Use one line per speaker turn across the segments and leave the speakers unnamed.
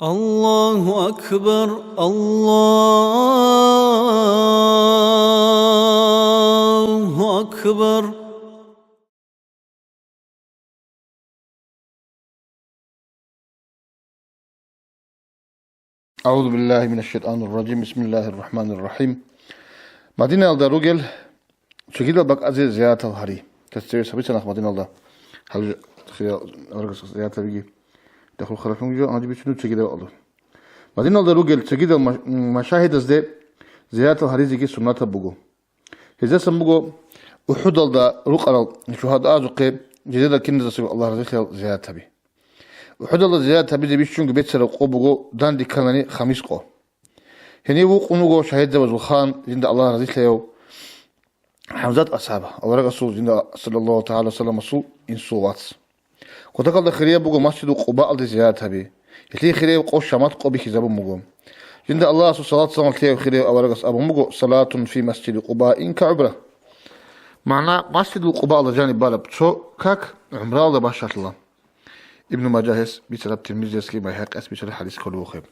الله أكبر الله أكبر.
أعوذ بالله من الشيطان الرجيم. بسم الله الرحمن الرحيم. مدينة الدروجل شكيل بق أزي زيارة الهري تستوي سبيت نخ مدينة الله هل خيار أرجس زيارة بيجي دخل خلفهم جو أنا جبت شنو شكيل الله مدينة الدروجل شكيل مشاهد زد زيارة الهري زي سنة بوجو إذا سمبوجو وحد الله رقر شهداء زقيب جديد كنز سب الله رزق زيارة بي وحد الله زيارة بي بيشون بيت سر قبوجو دان دي كلاني خميس قو هني وقنوجو شهيد زوج الخان جند الله رزق له حمزات أصحابه أول رسول جند صلى الله تعالى وسلم رسول إن صوات كتقول خيرية بوجو مسجد قباء الزيارة بي يتلي خيرية قوش شمات قبي خزاب مجو جند الله صلاة صلاة تلي خيرية أول رسول أبو مجو صلاة في مسجد قباء إن كعبرة معناه مسجد القباء الله جانب بالب شو كاك عمره الله باشر الله ابن ماجهس بيسرب تلميذ يسكي ما يحق اس بيسرب حديث كله خيب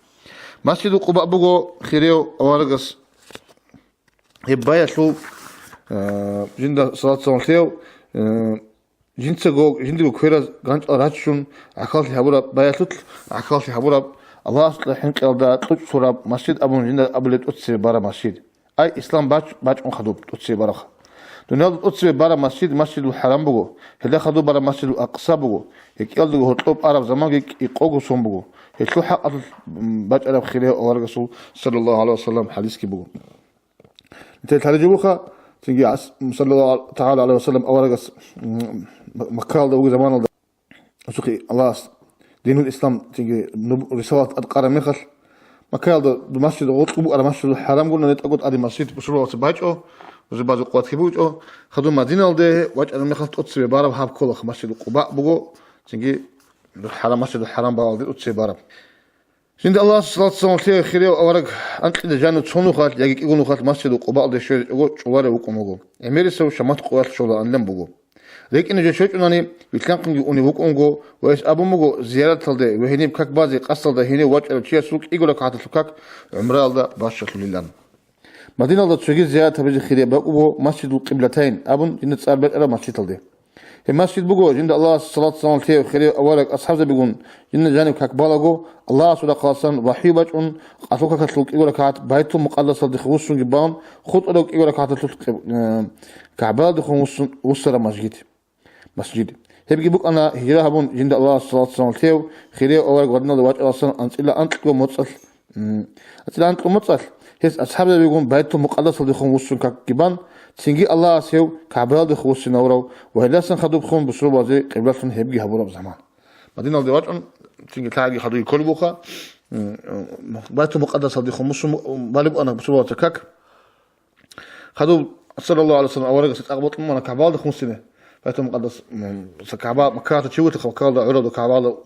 مسجد القباء بوجو خيرية أول رسول يبايا شو جند صلاة صلاة تلي جندو كويرا غانت أراتشون عقالتي هبورا بايتوت عقالتي هبورا الله أصلا حنك ألدا توت سورا مسجد أبو جند أبلت أتسي بارا مسجد أي إسلام باج خدوب أتسي بارا دنيا أتسي بارا مسجد الحرام بوجو هلا خدوب بارا مسجد الأقصى بوجو هيك يلدو هطلب عرب زمان يقوقو سوم بوجو هيك حق باج عرب خيره أو رسول صلى الله عليه وسلم حديث كي بوجو أنت ترجموها تيجي صلى الله تعالى عليه وسلم أورجس مكال ده زمان ده سوقي الله دين الإسلام تيجي رسالة أدقار مخل مكال ده المسجد غطبو على مسجد الحرام قلنا نتأكد على المسجد بشروع سباجه وزباج قوات كبوجه خدوا مدينة ده وجه أنا مخل تقص ببارب هاب كله مسجد قباء بقو تيجي الحرام مسجد الحرام بعض تقص ببارب جند الله صلى الله عليه وسلم خيره أورق أنت إذا جانوا تصونوا خال يجيك يقولوا خال مسجد وقباء ده شيء يقول شوارع وقوموا أمير سو شمات قوات شغل أنلم بقو لكن إذا شيء أنني بيتلقن يقولني وقوموا وإيش أبو مجو زيارة تلده وهني بكك بازي قصل ده هني وجه الشيء سوق يقول لك عطل فكك عمره ده باشر لله مدينة الله تشجع زيارة بيجي خيره بقو مسجد القبلتين أبون جند صار بيت أرى مسجد تلده المسجد بقول جند الله صلاة صلاة تيه خيره أولك أصحاب بيقول جند جانب كك بالغو الله سودا قاسن وحيبج أن أتوقع كتلوك يقول لك هات بيت مقدس الدخوس جبان خد ألوك يقول لك هات تلوك كعبال دخوس وسر مسجد هبقي بق أنا هجرة هبون جند الله صلاة صلاة تيه خيره أولك ودنا الواج أصلا أنت إلا أنت لو متصل أنت إلا أنت لو متصل هس أصحاب بيقول بيت مقدس الدخوس كجبان سنجي الله سيو كعبال دخوس نورو وهلا سنخدو بخون بسرو بازي قبلتهم هبقي هبورا بزمان مدينة الواج تيجي تلاقي خدوا كل بوخا بيت مقدس هذي خمس بالب أنا بسوا تكك خدوا صلى الله عليه وسلم أورق ستقبض أنا كعبال خمس سنة بيت مقدس كعبال مكان تشوي تخبكال عرض كعبال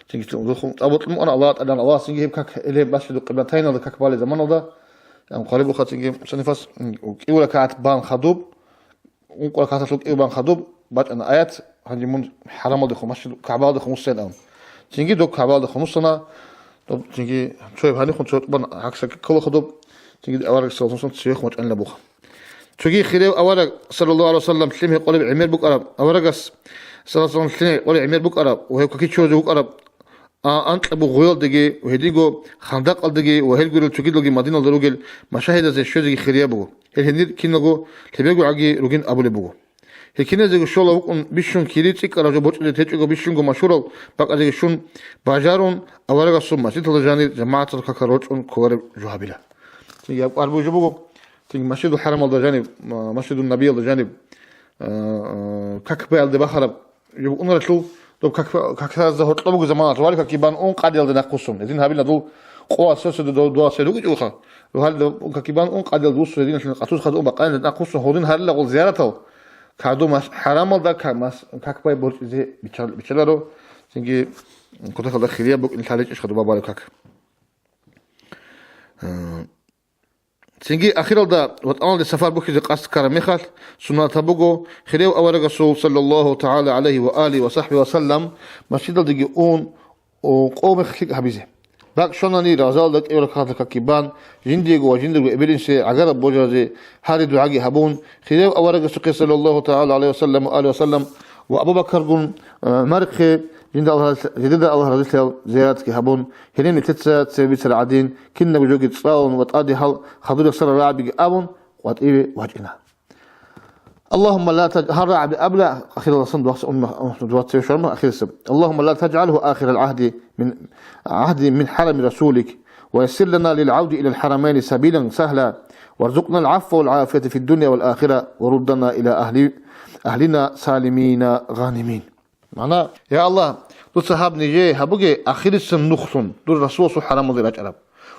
تيجي تقبض أنا الله سنجي هبكك اللي بشدوا قبلتين هذا كعبال زمان هذا يعني قريب وخا تيجي سنفس يقول لك بان خدوب ونقول لك هتطلق بان خدوب بعد أن آيات هنجي من حرام ده خمس كعبال خمس سنة تيجي دوك كعبال خمس سنة طب تيجي شوي بهاني خن شوي بنا عكس كل خدوب تيجي أورق صلى الله عليه وسلم تشيخ مش أن لبوخ تيجي خير أورق صلى الله عليه وسلم تلمه قلب عمير بوك أرب أورقس صلى الله عليه وسلم تلمه قلب عمير بوك أرب وهي كي شو بوك أرب أنت أبو غيال دقي وهديجو خندق الدقي وهالجول تجيد لقي مدينة الرجل مشاهد زي شو دقي خير يبغو هالهندير كينجو تبيجو عجي رجين أبو لبغو هكذا زي الشغل وقن بيشون كيريتك على جبوت اللي تيجي بيشون مشهور بقى زي شون بجارون أورق الصوم مسجد الجاني جماعة الكاكروتون كوار جهابيلا تيجي أربو جبوه تيجي مسجد الحرم الجانب مسجد النبي الجانب كاكبال ده بحرب يبقى نرتلو طب كاكثر زهور طلبوا زمان طوالي كيبان أون قاديل ده نقصهم لذين هابيلا دول قوة أساس دوا سيدوك يوخا وهل كيبان أون قاديل دوس لذين عشان قطوس خدوا بقاين نقصهم هودين هلا قول زيارته كادو ماس حرام الله كماس كاكباي برج زي بيشلارو تيجي كنت خد خيرية بق نتعالج إيش خدوا بابا كاك تيجي أخيرا ده وطأنا السفر بوكي زي قاس كرميخال سنة تبوغو خيريو أول رسول صلى الله تعالى عليه وآله وصحبه وسلم مسجد الدقيقون وقوم خليق حبيزه باك شوناني رازالدك إبرا كاتك كيبان جنديغو وجنديغو إبرينسي عقرب بوجازي هاري دعاقي هبون خليو أورق سقي صلى الله تعالى عليه وسلم وآله وسلم وأبو بكر قن مارخي جند الله رضي الله زيارتك هبون هنين تتسا تسيبي سرعدين كنا بجوغي تصراون وتقادي حال خضور سر رعبي أبون واتئبي وجئنا اللهم لا تجعل رعب أبلع أخير الله صند وقت أخير السب اللهم لا تجعله آخر العهد من حرم رسولك ويسر لنا للعود إلى الحرمين سبيلا سهلا وارزقنا العفو والعافية في الدنيا والآخرة وردنا إلى أهلنا سالمين غانمين معناه يا الله دو صحاب نجي هبوغي آخر السن نخصن دو رسول سو حرام دي رجعب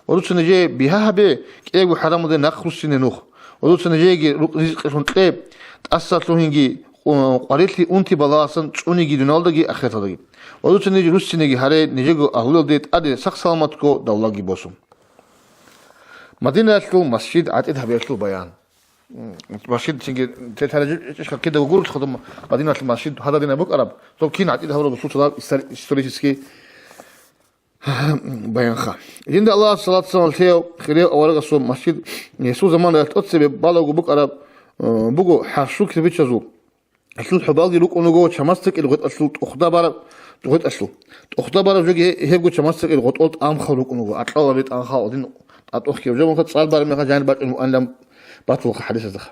ودو سنجي بها هبي كيغو حرام دي نخص نوخ ودو سنجي رزق قيب تأسس لهنجي قريتلي أنتي بلاسن تونيجي دونالدجي أخيرتلجي ودو سنجي روسينجي هاري نجيجو أهول ديت أدي سخ سلامتكو دولجي بوسم مدينة لو مسجد عتيد هبيتلو بيان مسجد تيجي تتهرج إيش كده وقول تخدم مدينة المسجد هذا دينا بوك عرب تو كين عتيد هبلو بسوط صلاة استوريسكي بيان خا جند الله صلاة والسلام عليه خير أورق صوم مسجد يسوع زمان لا تقصي بالغ بوك عرب بوغو حاشوك تبيتشازو أسلوط حبالي لوك أنوغو شمستك الغط أسلوط أخدبار غط أسلوط أخدبار جوجي هيبغو شمستك الغط قلت أم خلوك أنوغو أطلع بيت أم خاودين أتوخي وجو مخد صال بار مخا جانب المؤلم باطل حديث الزخ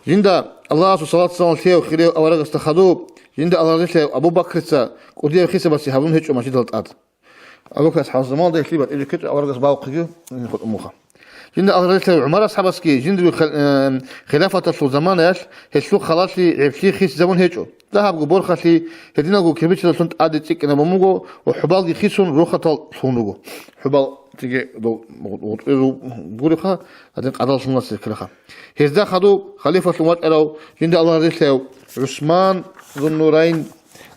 جندا الله صلى الله عليه وسلم خير أورق استخدو جندا الله رجل أبو بكر سا قدير خيسة بس يهون هيك وماشي تلتقط أبو بكر أصحاب الزمان ده يخلي بقى كده أورق باوقيه ياخد أموخه جند أغريت عمر أصحابسكي جند خلافة سو زمان ياش هشلو خلاص لي عفشي خيس زمان هيجو ذهب جبور خلي هدينا جو كبيش لسنت عادي تيك أنا بموجو وحبال يخيسون روخة صونوجو حبال تيجي دو بورخة هذين قدر صنع سكرخة هذا خدو خليفة سلمات ألو جند الله رجله عثمان ذو النورين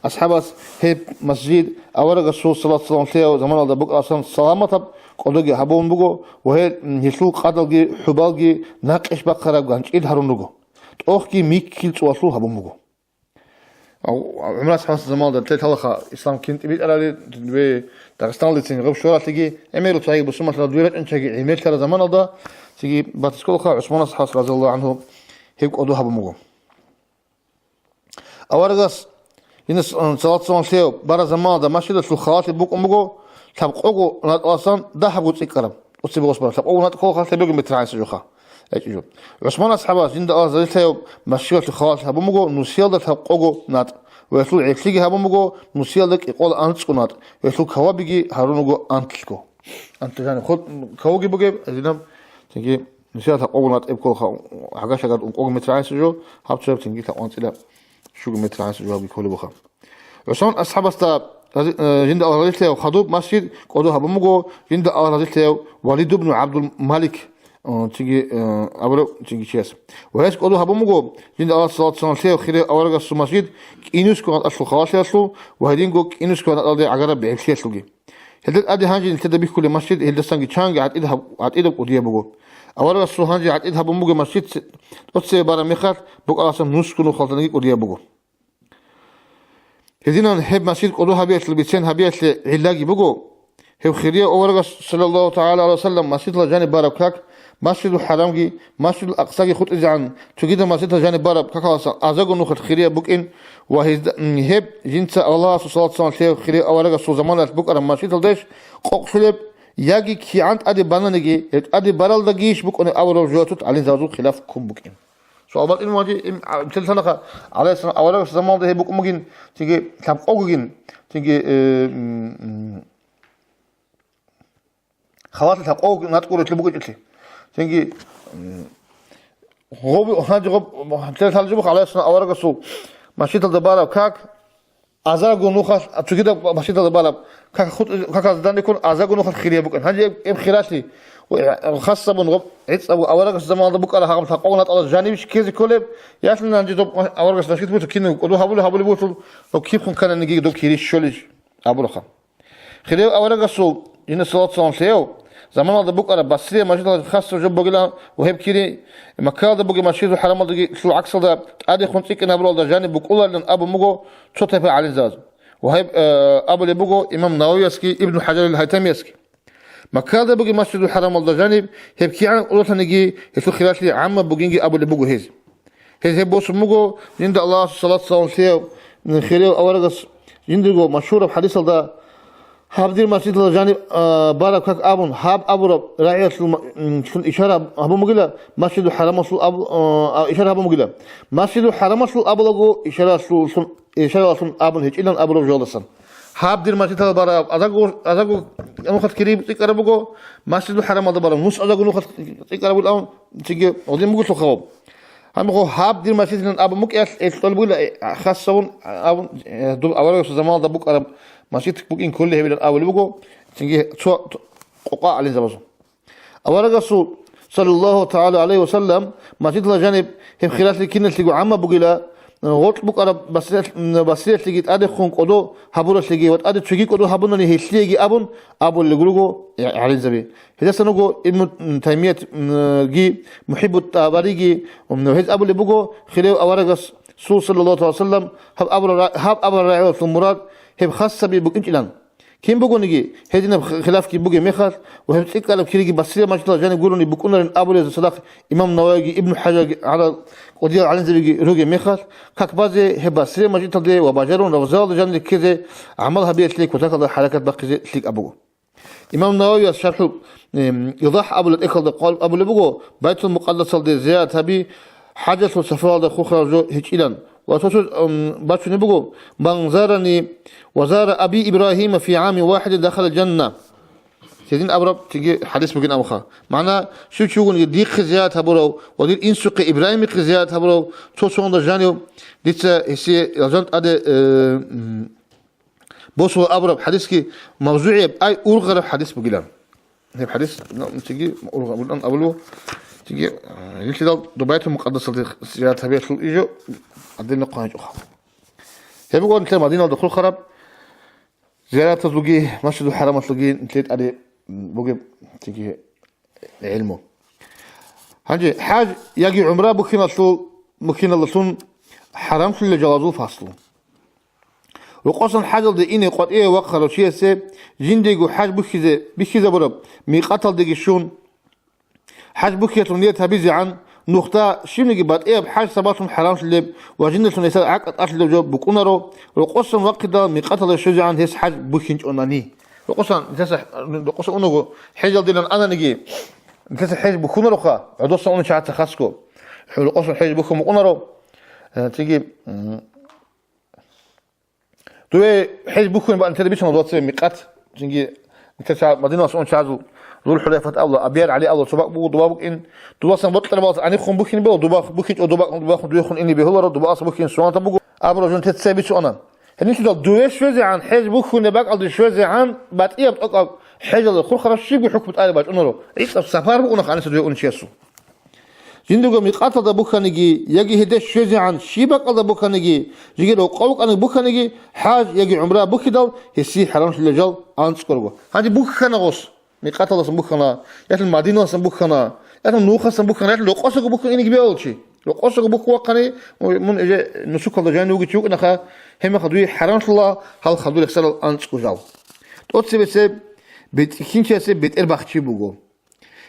أصحابس هيب مسجد أورق الرسول صلى الله عليه وسلم زمان الله بق أصلا سلامة قدوجي هبون بقو وهي يسوق قدوجي حبالجي ناقش بقرب جانش إد هرون بقو تأخي ميك كيل توصل هبون بقو أو عمره سبحان زمان ده تلت هلا إسلام كنت بيت على دبي داغستان اللي تين غب شورا تيجي أميرو تيجي بس ما تلا دويرت أنت تيجي إيميل ترى زمان ده تيجي باتسكول خا عثمان سبحان رضي الله عنه هيك قدو هبون بقو أورجس هنا صلاة صلاة شيء برا زمان ده ماشي ده شو خاطر بوك أمبقو تبقوا نات أصلا ده حبوا تكرم وتسيبوا صبر تبقوا نات كل خاطر بيجوا متراعي سجوخا أيجو عثمان أصحابه جند زلت هيو ماشي الخاطر هبوا مجو نسيل ده تبقوا نات ويسلو عكسي هبوا مجو نسيل ده يقول أنت نات ويسلو كوابيجي هارون مجو أنتكو أنت يعني خد كوابيجي بجيب أزينام تيجي نسيل تبقوا نات بكل خا حاجة شغال أمقوا متراعي سجو هاب شرب تيجي تبقوا إلى شو متراعي سجوا بيكولي بخا عثمان أصحابه جند الله رضي الله خدوب مسجد قدوه هبوا مجو جند الله رضي الله وليد بن عبد الملك تيجي أبرو تيجي شيء وهاش قدوه هبوا مجو جند الله صلى الله عليه وسلم خير أورج المسجد إنوس كانت أصل خلاص يصلوا وهدين جو إنوس كانت أرض عقرب بعشية سلوجي هذا أدي هانجي نتدبي كل مسجد هذا سانجي شانج عاد إذا قديه بجو أورج السو هانجي عاد إذا هبوا مجو مسجد أتصل بارا مخات بقى أصلا نص كانوا خالتني قديه بجو هذين هب مسجد قدوها بيت البيتين هبيت علاجي بقو هب خيرية أورجا صلى الله تعالى عليه وسلم مسجد الجانب باركاك مسجد الحرامجي مسجد الأقصى خد إجعان تجد مسجد الجانب باركاك أزاجو نخد خيرية بقين وهب جنس الله صلى الله عليه وسلم خيرية أورجا صلى زمان بقرا مسجد الدش قصلب يجي كي عند أدي باننجي أدي بارال دقيش بقون أورج جوتت على زازو خلاف كم بقين سؤال إن واجي مثل سنة على سنة أولا زمان ده بقوم مجين تيجي كم أوجين تيجي خوات الحق أوج ناتقول تلبقوا تلتي تيجي غوب هاج غوب مثل سنة جبك على سنة أولا قصو ماشي تلدبارة كاك أزاغو نوخاش تجد ماشي تلدبارة كاك خد كاك زدان يكون أزاغو نوخاش خيرية بقى هاج إم خيراشلي وخاصة بنغب عيد أبو أورق الزمان ده بكرة هقوم تقولنا على الجانب كيز كله ياسنا نجد أورق الزمان بوتو كينو قدو هبولي بوتو لو كيف كان نجي دو كيريش شوليش أبو خا خليه أورق السو ين الصلاة صام سيو زمان ده بكرة بسرية مجد خاصة جب بقولنا وهب كيري مكان ده بقي مشيد الحرام ده شو عكس ده عادي خنتيك أنا بقول ده جانب بقول لأن أبو مجو شو تفعل على الزاز وهب أبو اللي بقو إمام نووي يسكي ابن حجر الهيثمي يسكي مكة ده بقي مسجد الحرام الله جانب هبكي عن قلت نجي هسو خلاص لي عم بقينجي أبو اللي بقو هز هبوس مجو جند الله صلى الله عليه وسلم من خيره أورجس جندو مشهور بحديث الله هابدير مسجد الجانب بارك كك أبون هاب أبو رب راعي شون إشارة أبو مقولة مسجد الحرام أصل أبو إشارة أبو مقولة مسجد الحرام أصل أبو لقو إشارة أصل أبو هيج إلى أبو رب جالسان هابدير مسجد البارك أزاقو نخت كريم تكربو مسجد الحرام هذا بارك نص أزاقو نخت تكربو الآن تيجي ودين مقول خاب هم هو هابدير مسجد أبو مقياس الطلبوا خاصون أبو دول أول زمان ده بوك أرب مسجد بوكين كله هبل الأول بوكو تيجي شو قاع على زبازو أول رسول صلى الله تعالى عليه وسلم مسجد الجانب هم خلاص لكن تيجوا عم بوكيلا غوت بوك أرب بس تيجي تأدي خون قدو هبورة تيجي وتأدي تيجي قدو هبونا نهيسليجي أبو اللي يقولوا على زبي هذا سنقول ابن تيمية جي محب التباريجي ومن هذا أبو اللي بوكو خلاه أول رسول صلى الله عليه وسلم هب أبو الرعاية في المراد هب خاصة ببوك إنجلان كم بقول نجي هذين خلاف كي بقول مخاط وهم تكلم كيرجي بس ما شاء الله جاني يقولون بكون أبو الصدق إمام نووي ابن حجر على قدير على زبيجي رجع مخاط كبازة هب بس ما شاء الله وباجرون رفضوا جاني كذا عملها بيت ليك وتأخذ حركات بقى ليك أبوه إمام نووي شرحه يضح أبو الإخل قال أبو لبوه بيت المقدس الزيارة هبي حدث وسفر خخرج هجيلا وتوصل باتش نبغو من زارني وزار أبي إبراهيم في عام واحد دخل الجنة سيدين أبرب تيجي حديث ممكن أمخا معنا شو تشوفون دي خزيات هبرو ودي إنسق إبراهيم خزيات هبرو توصلون الجانيو ديت هسي الجنة أده بوصل أبرب حديث كي موضوعي أي أورغر حديث بقولان هي حديث تيجي أورغر أولو تيجي ليش ده دبيت المقدسة زيارة هبيت شو يجوا عندنا قاعدة أخرى هي بقول أنت مدينة دخول خراب زيارة تلقي مسجد الحرام تلقي نتلت عليه بقى تيجي علمه هنجي حاج يجي عمره بكين أصل ممكن اللسون حرام في اللي جوازوه فاصله وقصن حاجة ده إني قد إيه وقع لو شيء سب جندي حاج بكذا برب ميقاتل دقي شون حاج بكية تونية تبيزي عن نقطة شيء بعد إيه بحاج سباتهم حرام سلب وجنة سنيسا عقد أصل جو بكونرو وقصن وقت ده مقتل الشجع عن هس حاج بكينج أناني وقصن أنو حجل دينا أنا نجي نتسح حاج بكونرو خا عدوس أنو شعت خاسكو وقصن حاج بكم بكونرو تيجي توي حاج بكون بقى أنت بيش موضوع تسوي مقات تيجي نتسح مدينة أصلا شعزو ذو الحليفة الله أبير عليه الله سباق بو دباق إن دباق بطل باص أنا خون بكين بو دباق بكين أو دباق دويخون إني بهلا دباق بكين سوان تبغو أبرز أنت تسبي شو أنا هني شو دويش شوزي عن حج بكون باق على شوزي عن بعد إيه بتقع حج الخل خلاص شيء بحكم آل باج أنورو إيش السفر بقولنا خانة سدوي أنشيسو جندو ميقات هذا بكانيجي يجي هدا شوزي عن شيبك هذا بكانيجي يجي لو قوق أنا بكانيجي حاج يجي عمره بكيدال هسي حرام في الجال أنت كربو هذه بكانة غص ميقات الله سنبوخنا ياتل المدينة سنبوخنا ياتل نوخة سنبوخنا ياتل لو قصق بوخنا إني جبيه أول شيء لو قصق بوخ وقني من إجا نسوق الله جاني وجي تشوك نخا هم خدوي حرام الله هل خدوي لكسر أنت كجال توصي بسبب بتكين شيء سبب بتربح شيء بوجو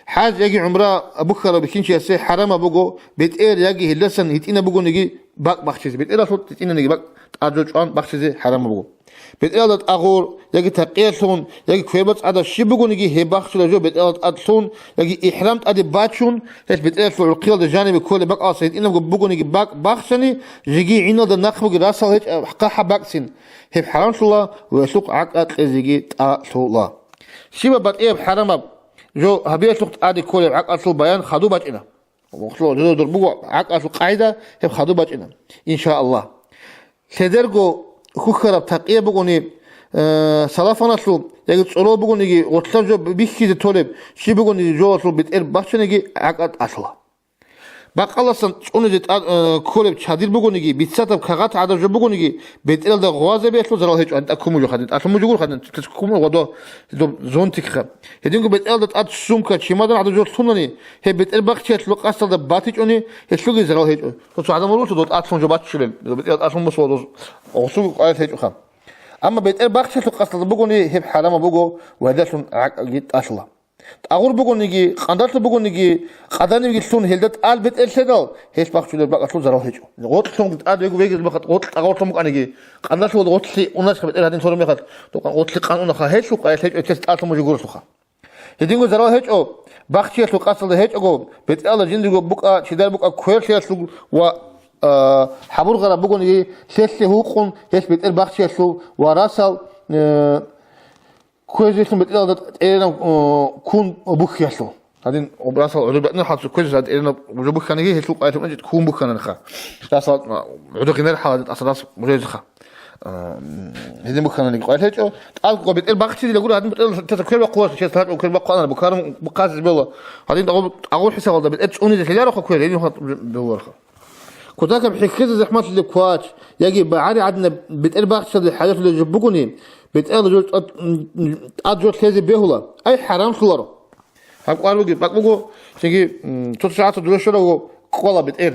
حاج يجي عمره بوخرا بكين شيء سبب حرام بوجو بتأر يجي هلسن هتينا بوجو نجي باق بخشيز بتأر صوت هتينا نجي باق أرجوش عن بخشيز حرام بوجو بتقالت أغور يجي تقيلون يجي كويبت هذا شبكون يجي هباخش لجو بتقالت أدلون يجي إحرامت أدي باتشون هش بتقالت القيل الجانب كل باق أصيد إنهم بقون يجي باق باخشني يجي عنا ده نخمج راسل هش حقها باكسين هب حرام الله ويسوق عقد يجي الله شباب بات إيه بحرام جو هبيت وقت أدي كل عقد البيان خدوا باتنا وقتلو جو دربوا عقد القاعدة هب خدوا باتنا إن شاء الله سدرجو خخرب تقية بقولي سلافنا سلو يجي تصلوا بقولي وتلاجو بيخي تطلب شي بقولي جو سلو بتقل باشنيجي عقد أصلا بقى سن أنجت كولب شادير بقولي بيتساتب كغات عدا جو بقولي بتقل ده غوازة بيتلو زرال هيج أنت أكمل جو خدين أصلا مجول خدين تكمل وضع زون تكخ هدينكو بتقل ده أتسوم كشي ما ده عدا جو ثونني هي بتقل بختي تلوك أصلا ده باتيج أني هتلوك زرال هيج فصو عدا مرور تدوت أصلا جو باتشلن بتقل أصلا مسوى أصلا قايت هيج خام اما بيت باخشة قصد بقولي هب حرام بقول وهذا عقيد أصلا أقول بقول نيجي قندرت بقول نيجي قداني نيجي شلون هلدت قال بيت الشدال هيش باخشة بقى زراو هيجو قلت شلون قد يجو بيجي بقى قلت أقول لهم أنا جي قندرت قلت لي الناس خبت هذين صورهم يخد قلت لي قانون خا هيش وقايل هيج كست قالت مو يقول سخا هدينغو زراو هيجو باخشة قصد هيجو بيت الله جندو بقى شدال بقى كوير شيء و حبور غرا بقول نيجي شيء هوقون هيش بيت باخشة شو وراسل كويس يسمى بتقدر إيرنا كون بوخ يسلو هذين وبراسل عدو بتنا حاط كويس هاد إيرنا وجبوخ كان يجي يسلو قايتهم أنت تكون بوخ كان نخا راسل عدو كنير حاط أصل راس مجيز خا هذين بوخ كان نيجي قايت هيك تعال قبل بتقل باخشي اللي يقول هذين بتقل تذكر بقوة شيء ثلاث وكل بقوة أنا بكارم بقاز بالله هذين أقول حساب الله بتقل أوني ذي لا رخو كويس هذين خاط بالله كذاك بحكيز زحمات اللي كوات يجي بعدي عندنا بتقل باخشي الحاجات اللي جبوكوني بتقال جول أجول كذي بيهولا أي حرام خلاره هقول بقى تيجي تسعة دولار شلون قلا بتقال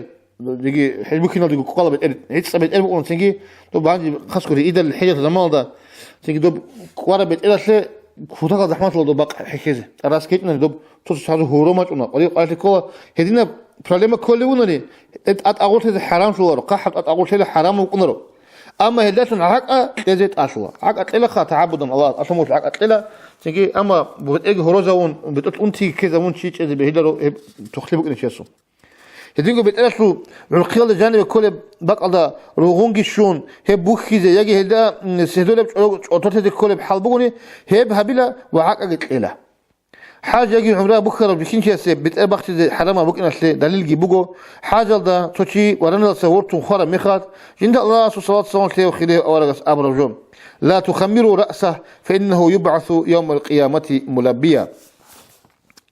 تيجي حبيبك هنا قلا بتقال هيك سبب بتقال بقول تيجي طب عندي خاص كذي إذا الحاجة الزمان ده تيجي دوب قلا بتقال شيء كذاك زحمة الله دوب حكيزة الراس كيتنا دوب تسعة هرومات ونا قال لي كلا هدينا problem كله ونني أقول هذا حرام خلاره قحط أقول هذا حرام وقنره أما هداية عقة تزيد أشوا عقة إلا خا تعبد الله أصلا مش عقة إلا تيجي أما بتيجي هروزون بتقول أنتي كذا وأنتي كذا بهدلو تخلبك إن شاسو هدينكو بتقولوا القيل الجانب كله بق الله روغونجي شون هب بوخيزة يجي هدا سهدول أطرت هذا كله بحلبوني هب هبلا وعقة إلا حاجة يجي عمرها بكرة بكين شيء بتأبخت حرام بكين أصله دليل جيبوجو حاجة ده توشي ورنا صورت خارم مخات عند الله صلاة صلاة له وخيره أورجس أمر جون لا تخمروا رأسه فإنه يبعث يوم القيامة ملبيا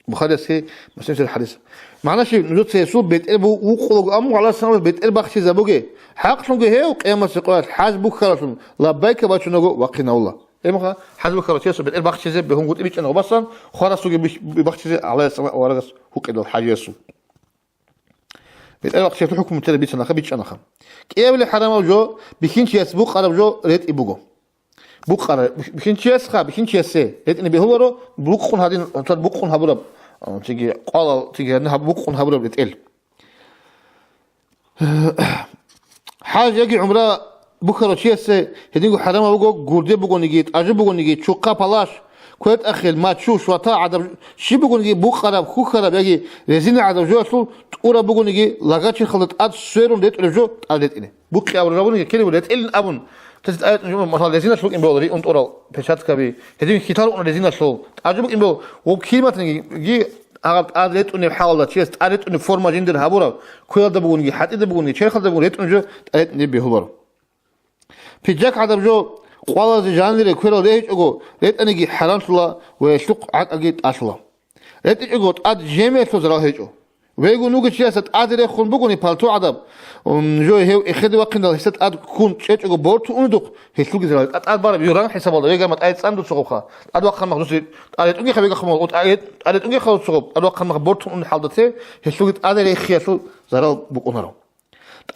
مخلص هي مسلسل الحديث معنا شيء نجود سيسوب بيتقلبوا وقلوا أمو على سنة بيتقلبخت زبوجي حق شنو هي وقيامة سقوات حاج بكرة لا بيك باتشنو وقنا الله إيه مخا حزب كراتيس بتقول بخش زي بهم قلت إيش أنا وبصن خلاص سوق بخش زي على السماء ورقص هو كده الحاجة يسوع بتقول بخش الحكم ترى بيتش أنا خبيتش أنا خم كي أول حرام وجو بيكينش يسبوق على جو ريت إبوجو بوق على بيكينش يسخا بيكينش يسه ريت إن بيهورو بوقون هذين أنت بوقون هبرب تيجي قال تيجي أنها بوقون هبرب بتقل حاجة يجي عمره بكرة شيء سه هدينكو حرام بقول جوردي بقول نجيت أجيب بقول نجيت شو قابلاش كويت أخيل ما تشوف شو تا عدم شي بقول نجي بكرة خو خراب يجي رزينة عدم جو أصله تورا بقول نجي لقات خلط أد سيرون ديت الجو أديت إني بكرة أو رجعون نجي كلمة ديت إلين أبون تجد آية نجوم مثلا رزينة شو إن بقول أنت أورا بشات كبي هدين كتار أن رزينة شو أجيبك إن بقول وكلمة نجي أديت إني حاول تشيست أديت إني فورما جندر هابورا كل ده بقول نجي حتى ده بقول نجي شيء خلط بقول ديت إنجو أديت إني بيهبر بيجاك عدم جو قوالة جانلي كويرو ليش أقول ريت أنيجي حرام صلا ويشلق عق أجيت أصلا ريت أقول أد جميع تزرع هيجو ويقول نوجد شيء ست أد ريخون بقولي بالتو عدم جو هيو إخذ وقتنا ست أد كون شيء أقول بورتو أندق هيسلوك زرع أد بارا بيوران حساب الله يجمع أد ساندو سقوخا أد وقت ما خلص أد تونجي خبيك خمول أد تونجي خلص سقوب أد وقت ما بورتو أن حالته هيسلوك أد ريخيسو زرع بقونارو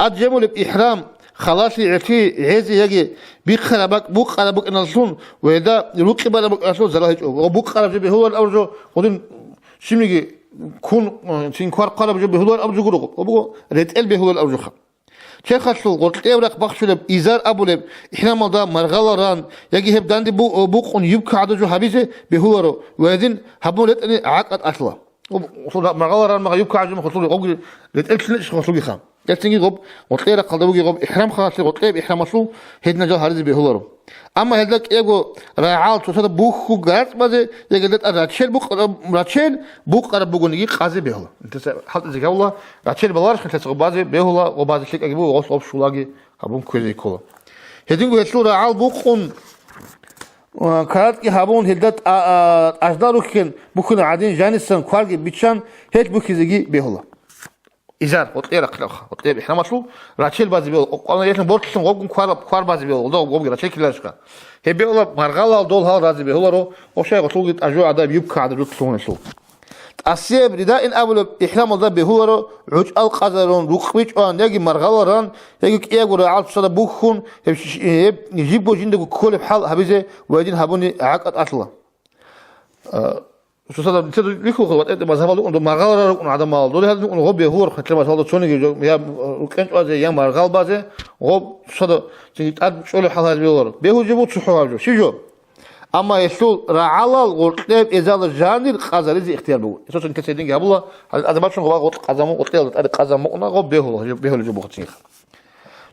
أد جمول بإحرام خلاص يعطي عزي يجي بيخربك بوخربك نصون وإذا يروك بالك نصون زراعي وبوخرب جبه هو الأرجو ودين شميجي كون سينكوار قرب جبه هو الأرجو جروق وبقو ريتقل به هو الأرجو خ شيخ خلصو قلت إيورك بخشلب إزار أبولب إحنا ماذا مرغلران يجي هب داندي بوق يبكى عدجو حبيسه بهورو وإذن هبولت أني عقد أصلا وصل مرغلران ما يبكى عدجو خلصو قبل ريتقل شنش خلصو خام يتنجي غب وطلع قلبي غب إحرام خلاص وطلع إحرام مشلو هيدنا جال هارز بيهولارو أما هذاك إيجو راعال تصدق بوخو قارس بازه يقدر راتشيل بوخ راتشيل بوخ قرب بقولني قازي بيهولا أنت حط زي كولا راتشيل بلارش كنت تسوق بازه بيهولا وبعض الشيء أجيبه وغصب أب شولاقي هبون كذي كولا هيدينجو هتلو راعال بوخون وكارت كي هبون هدت أجدارو كن بوخون عادين جانسن كوارجي بيتشان هيك بوخيزيجي بيهولا إزار وطيرة خلاص وطير إحنا مشلو راتشيل بازي بيول أنا يحنا بورتشن غوجن كوار بازي بيول ده غوجن راتشيل كلاشكا هي بيولا مرغلا دول هال رازي بيولارو وشيء غطلوق أجوا عدا بيبكى عدا بيطلعون شلو أسيب رداء أول إحلام الله بهورو عج القذرون رقبيج أن يجي مرغلران يجي كيغور عالب صدا بوخون يجيبوا جندو كل بحال هبيزه ويدين هبوني عقد أطلا شو صدا تدو ليكو خلوات أنت مذهب الله أنه مرغلران رقم عدم مال دول هذا أنه غب يهور خطر مثلا تصوني جو يا وكانت أزي يا مرغل بازه غب صدا تيجي أد شغل حال هذا بيهور بيهور جبوا تشوفوا جو شو جو أما يسول رعالل غلطيب إزال الجانير قازر إزي اختيار بقول يسوس إنك سيدين قبله هذا ما شنو غلط قزمه قلتيل هذا قزمه أنا غب بيهول جو بختيخ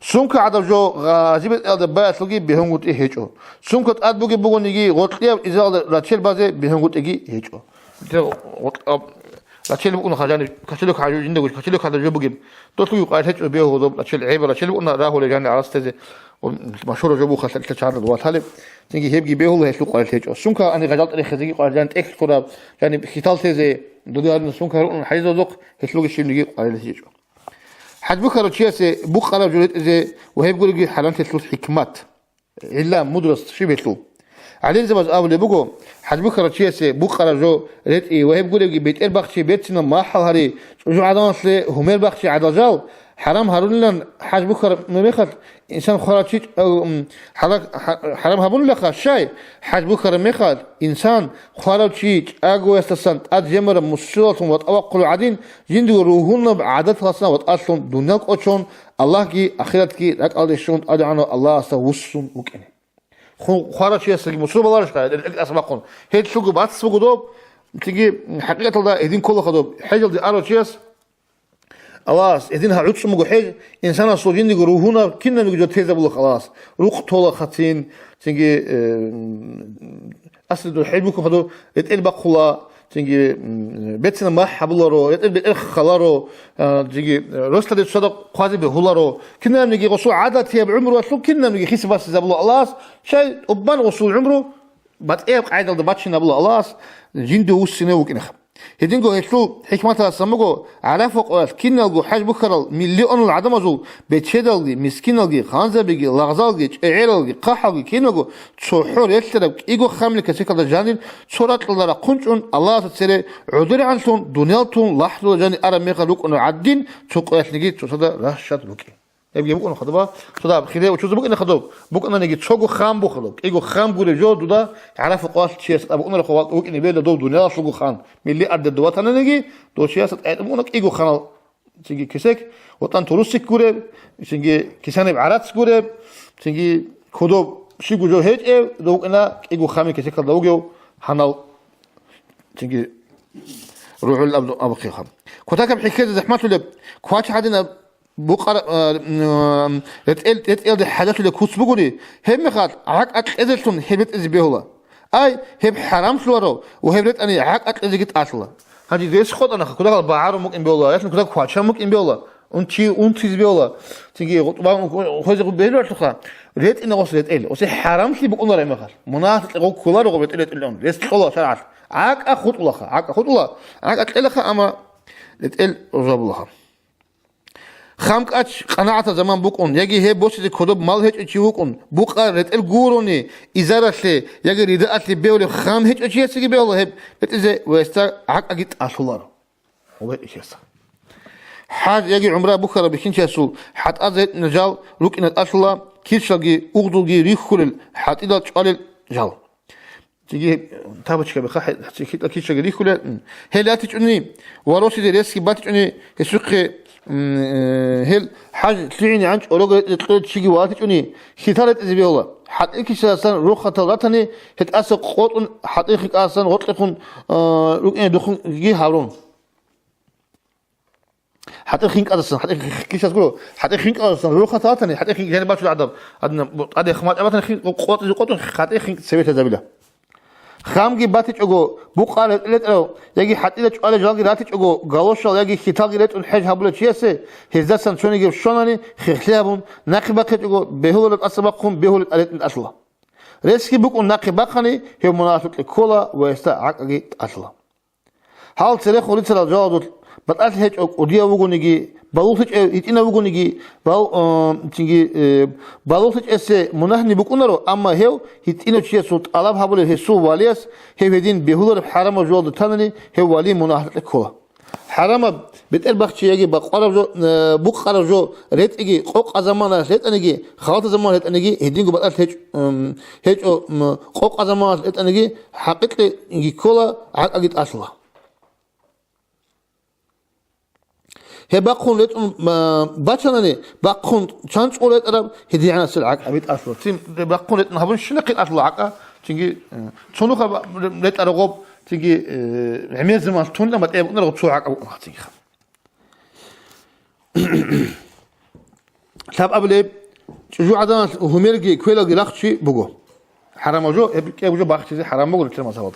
سونك عدم جو غازيب الأرض بيت لقي بيهم قلت إيهجو سونك أدبوجي بقول نيجي غلطيب إزال راتشيل بازه بيهم قلت إيجي إيهجو راتشيل بقول خجاني كشلوك حاجة جندو كشلوك هذا جو بقول تطلع قاعد هيج بيهو راتشيل عيب راتشيل بقولنا راهو لجاني عرستة مشهور جو بخل تشعر الوقت هذا تيجي هيبجي بيهول هيشلو قاعد هيج سونك أنا غجلت أنا خزيجي قاعد جانت إكس كورا يعني خيطال تزي دودي هذا سونك هرون حيز ذوق هيشلو الشيء نيجي قاعد هيج حد بكرة شيء بكرة جلد إزاي وهي بقول يجي حلان تسلو حكمات إلا مدرس شيء بيسلو عليه زبز أول بقول حد بكرة شيء بكرة جو ريت إيه وهي بقول يجي بيت البخشي بيتنا ما حل هري جو عدان سل همير بخشي عدجال حرام هارون لن حد بكرة مريخت إنسان خراشيت أو حرام هبون لخا شيء حد بكرة مخال إنسان خراشيت أجو استسنت أجمر مسلط وتوقل عدين جندو روحنا بعدد خاصنا وتأصلون دنياك أشون الله كي آخرت كي لك أدشون أدعنا الله استوسون وكنه خراشيت سلي مسلط الله رشقة أسمعكم هيد شو قبض سوق دوب تيجي حقيقة الله إذن كله خدوب حجل دي أروشيس خلاص إذن هعوش مجهج إنسان أصلين دي روحنا كنا نجود تيزا بقول خلاص روح طولة خاتين تيجي أصل دول حلبكم خدو يتقل بقولا تيجي بيتنا ما حبلارو يتقل بيتقل خلارو تيجي رسل دي صدق قاضي بهولارو كنا نجي غسول عادة تياب عمره أصله كنا نجي خيس بس زبلا الله شيء أبان غسول عمره بعد إيه قاعد الدباتشين أبلا الله جندو والسنة وكنخ هدينجو هيشلو حكمتها سمجو عرفوا قال كنا الجو حاج بكرة مليون العدم أزول بتشدلجي مسكينلجي خانزبيجي لغزالجي عيرلجي قحلجي كينجو تشوحور يشترك إيجو خامل كسيكال الجانين صورات الله قنشون الله تسير عذر عنشون دنيالتون لحظة جاني أرميخ لوك إنه عدين تقول نجي تصدق رشات لوكي يبقى بقول خدبا صدا بخير وشوز بقول خدوب بقول نجي تشوجو خام بخلوك إيجو خام قول جو دودا عرف قاس شيء أبقول له خوات وقت نبيل دو دنيا شوجو خان ملي أرد الدوات أنا نجي دو شيء أتمنى إيجو خان تيجي كسك وطن تروسك كورب تيجي كيسان بعرات كورب تيجي خدوب شيء جو هيج دو أنا إيجو خامي كسك دوجو حنال تيجي روح الأبد أبقي خام كتاكم حكاية زحمات ولا كواش حدنا بقرة تقل الحاجات اللي كوس بقولي هم خات عق أكلتون هبت إزبيهلا أي هب حرام شلورو وهبت أني عق أكلت أصلا هذي ليش خد أنا كده بعارو ممكن بيولا ليش كده كواتش ممكن بيولا أنتي زبيولا تيجي بام خوزي بيلو تخا ريت إنه وصلت إل وسي حرام شيء بقول رأي مخال مناطق جو كلار وقبت إلت إلهم ليش خلا شرعت عق أخذ الله عق أخذ الله عق أكلت أما لتقل رجب الله خامك أش قناعة زمان بكون يجي هي بوش دي كذب مال هيج أشيوكون بقى رتل جوروني إزارة يجي رداء بيولي خام هيج أشياء سيجي بيولي هب بتإذا ويستر عق أجد أصلار هو إيش يسا حاج يجي عمره بكرة بكين شاسول حت أزهد نجال لوك إن الأصلا كيشلجي أغدوجي ريخول حت إذا تقال جال تيجي تابتش كبخ حت كيشلجي ريخول هي لا تجني وروسي دي ريسكي باتجني السوق هل حاجة تلعني عنك أولوغ تقول شيء واتجني خطرت إزبيولا حتى إيش أصلا روح خطرتني هتأثر قطن حتى إيش أصلا غطلقون لوكين دخون جي هارون حتى خينك أصلا حتى كيش أقوله حتى خينك أصلا روح خطرتني حتى خينك يعني باشو العذاب هذا خمات أبدا خين قطن حتى خينك سويت زبيله خامجي باتج أجو بقى لت يجي حتى لت على جالجي راتج أجو قالوش يجي خطاجي لت الحج هبلة شيء هذا سنشون يجي شوناني خلابون نقبك أجو بهول الأسبقهم بهول الألت الأصلا ريسكي بقول نقبكني هي مناسبة الكولا ويستعق أجي أصلا حال تاريخ ولد سلا جادو بطلت هيك أوديا وجونيجي بالوثج إتينا وجونيجي بال تيجي بالوثج إس منهني بكونرو أما هيو إتينا شيء صوت ألاب هبول هسوا والياس هيو هدين بهولر حرام جوال تاني هيو والي مناهل كولا حرام بتقل بخشي يجي بقرب جو بقرب جو ريت يجي قوق زمان ريت أنيجي خالط زمان ريت أنيجي هدين جو بطلت هيك قوق زمان ريت أنيجي حقيقة يجي كولا عقد أصلا هي باقون ليت باتشانني باقون شانش قولت أرب هدي عنا سلعك أبيت أصلا تيم باقون ليت نهبون شنقيت أصلا عقا تيجي شنو خب ليت أرغب تيجي عمير زمان تون لما تأبون نرغب شو عقا أبو تيجي خب تاب أبلي جو عدنا هميرجي كويلجي لاختشي بقو حرام جو يبقى باختشي حرام بقول كلمة سواد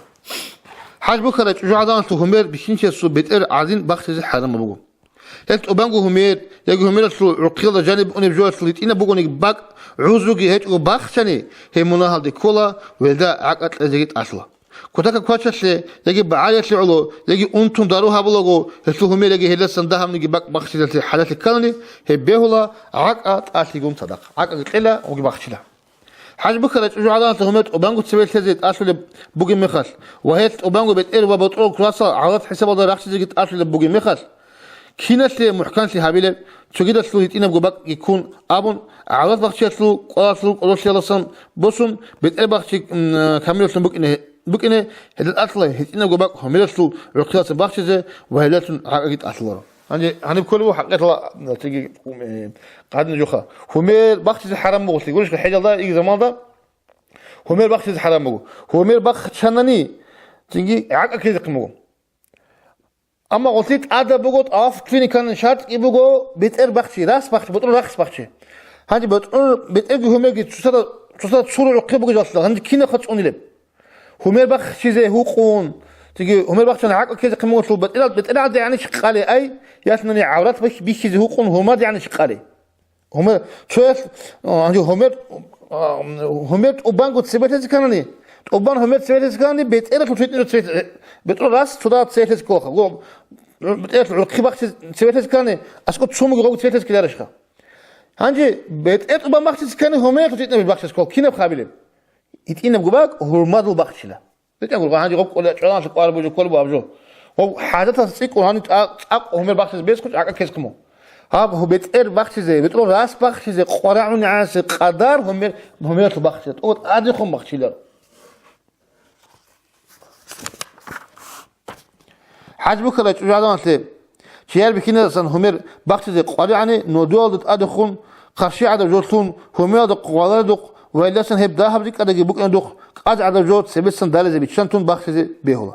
حاج بكرة جو عدنا همير بشينش سو بيتر عادين باختشي حرام بقو هيك أبانجو همير يجي همير سو رقيل جانب أني بجوا سليت إنا بقولني باك عوزوجي هيك وباخشني هي مناهل دي كولا ودا عقد لزيت أصلا كتاك كوتشة يجي بعالية علو يجي أنتم داروها بلوجو هسه همير يجي هلا سندهم نجي باك باخشي لتي حالات الكلني هي بيهولا عقد أصليكم صدق عقد قلة وجي باخشيلا حاج بكرة جو عدالة همير أبانجو تسوي تزيد أصل بوجي مخاس وهيك أبانجو بتقل وبتقول كراسة عرض حساب هذا راح تزيد أصل بوجي مخاس كينسلي محكانسي هابيله تجد سلويت إنا بجوبك يكون أبون عرض بخشي سلو قاسلو قرصي لصم بوسون بتقل بخشي كامل سلو بك إنه هذا الأصل هنا بجوبك هم يرسلوا رقيات بخشي زي وهذا عقيد أصله عندي بكله حقيقة لا تيجي قعدنا جوخا هم بخشي حرام مغسل يقولش الحاجة ده يجي زمان ده هم بخشي حرام مغو هم بخشي شنني تيجي عقيد كذا قمو أما قلت هذا بقول أف فيني كان شرط يبغوا بيتر بخشي راس بخشي بتقول راس بخشي هذي بتقول بيتر هم يجي تصير صورة رقيب بقول أصلا عندي كنا خدش أنيلب هم بخشي زي هو قون تيجي هم بخشي أنا عقل كذا قيمة وصل بتقول هذا يعني شقالي أي ياسنني عورات بيش زي هو قون هم يعني شقالي هم شو عندي هم وبانجو تسبت كانني وبان هم تسبت كانني بيتر بتقول راس تدا تسبت كوخا بتقول الخباق تسبت كانني أسكت شو مجرد تسبت كده رشخا هنجي بتقول وبان بخش كانني هم تسبت بخش كوخ كنا بخابلهم يتينا بجوبك هو ما ذو بخشله بتقول هنجي قب ولا شلون شقار بوجو كل بابجو هو حاجة تصيق وهني هم بخش بس كنت عقل كيس كمو هو بتقول بخش زي بتقول راس بخش زي قرعون عاس قدر هم بخش تقول أديكم بخشله حاج بكرة جادان سليم شيال بكينا سن همير بخش زي قاري عني نودول أدخون خشي على جوتون همير دق قوالر دق وإلا سن هب ده هبديك أدق بوك ندق قاد على جوت سبت سن دال زي بتشنتون بخش زي بيهولا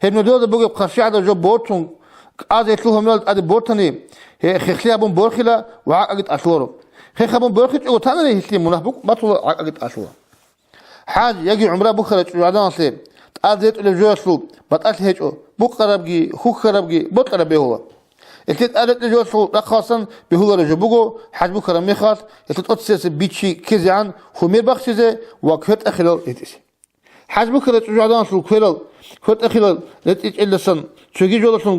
هب نودول بوك خشي على جو بورتون قاد يطلو همير أد بورتني هي خخلي أبون بورخلا وعقد أسلورو خخ أبون بورخت أو تاني هسلي منافق بطل عقد أسلورو حاج يجي عمره بكرة جادان سليم أزيت الجواسلو بتأكل هيجو بقربجي خوك خربجي بطل بيهوا التيت أزيت الجواسلو رخاصا بيهوا رجبوجو حجبو كرم يخاص التيت أتسيس بيتشي كيزان خمير بخشيزه وكهت أخلال إتسي حجبو كرت جادان سلو كهلال كهت أخلال لتيج إلسن شجي جولسن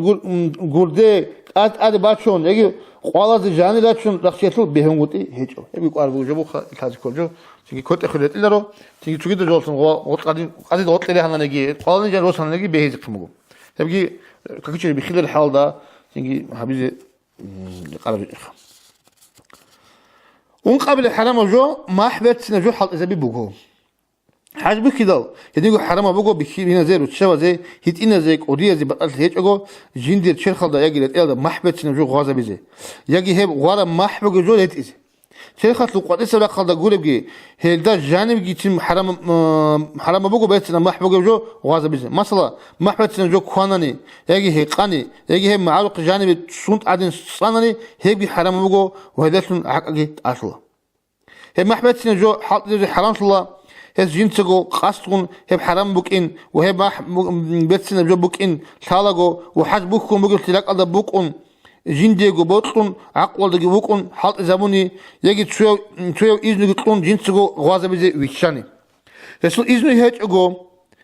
غورده أد باتشون يجي قوالاز جاني لاتشون رخشيتلو بيهم قطي هيجو يبي قاربو جبو خاز كولجو تيجي كهت أخلال إلرو تيجي شجي جولسن قوات قادين قوات اللي هنا نجي قالني جان روسنا نجي بيهيز قمو يبقى كأكيد بخيل الحال ده تيجي حبيبي قارب الإخ ونقابل الحرام جو ما حبيت سنجو حال إذا بيبوجو حاج بكذا يديكو حرام بوجو بخيل هنا زي وتشوا زي هيتينا زي قضية زي بقى هيك أجو جندير شير خالد يجي لتقل ما حبيت سنجو غازة بيزي يجي هب غارة ما حبيت جو لتيزي شير خالد لقوات إسرائيل خالد أقول بيجي هيدا جانب جيتم حرام بوجو بيت سنا ما حبيت جو غازة بيزي مثلا ما حبيت سنجو خوانني يجي هيقاني يجي هب معروق جانب سنت عدن صانني هيجي حرام بوجو وهذا سن عقدي أصلا هب ما حبيت سنجو حاط زي حرام الله هز جنسجو قاستون هب حرام بوكين وهب بيت سنجو بوكين ثالجو وحج بوكون بوكل تلاك على بوكون جنديجو بوتون عقول دقي بوكون حاط زماني يجي تشوي إذن يقولون جنسجو غازة بيزي ويشاني هسه إذن هيك أجو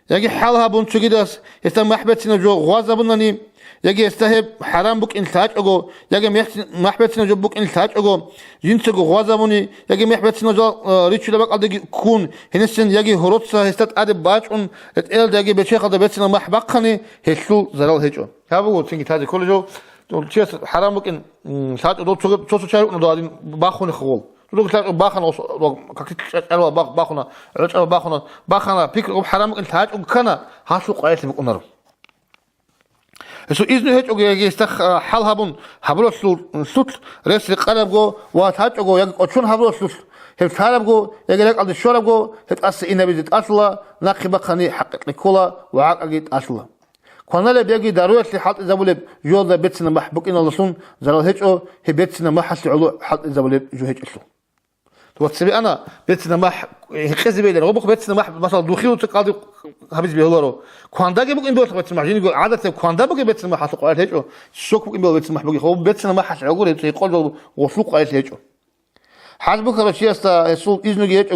يجي حالها بون تجداس هسه ما حبيت سنجو غازة بناني يجي يستهب حرام بك إن ثاج أجو يجي محبتنا جو بك إن ثاج أجو جنس جو غازموني يجي محبتنا جو ريتش لبك أدي كون هنسن يجي هروتسا هستات أدي باج أن ال يجي بشيخ أدي بتنا محبقني هسلو زرال هيجو هابو تيجي تاجي كل جو تشيس حرام بك إن ثاج أدو تشوف شيء إنه دارين باخون خول تقول ثاج باخنا كاكيت ألوا باخنا رج ألوا باخنا بيك حرام بك إن ثاج وكنا هاسلو قايس بك أنرو سو إذن هيك أوجي يستخ حال هبون هبلو سلوت رئيس القلب جو واتهاج أوجو يج أشون هبلو سلوت هيك ثالب جو يج لك على الشرب جو هيك أصل إنه بيزيد أصلا ناقي بقني حقق نكولا وعاق أجيد أصلا كنا له بيجي ضروري حط إذا بقول جو ذا بيتنا محبوك إن الله سون زرال هيك أو هي بيتنا ما حس علو حط إذا بقول جو هيك أصلا وتسبي أنا بيتنا ما خزي بيدنا وبخ بيتنا ما مثلا دخيل وتقاضي هبيز بيهولارو كواندا جي بوك إنبوت بيتنا جيني يقول عادة كواندا بوك بيتنا ما حس قاعد هيك شوك بوك إنبوت بيتنا محبوك هو بيتنا ما حس عقول هيك يقول وفلوق قاعد هيك حسب كرشي استا يسول إذن جي هيك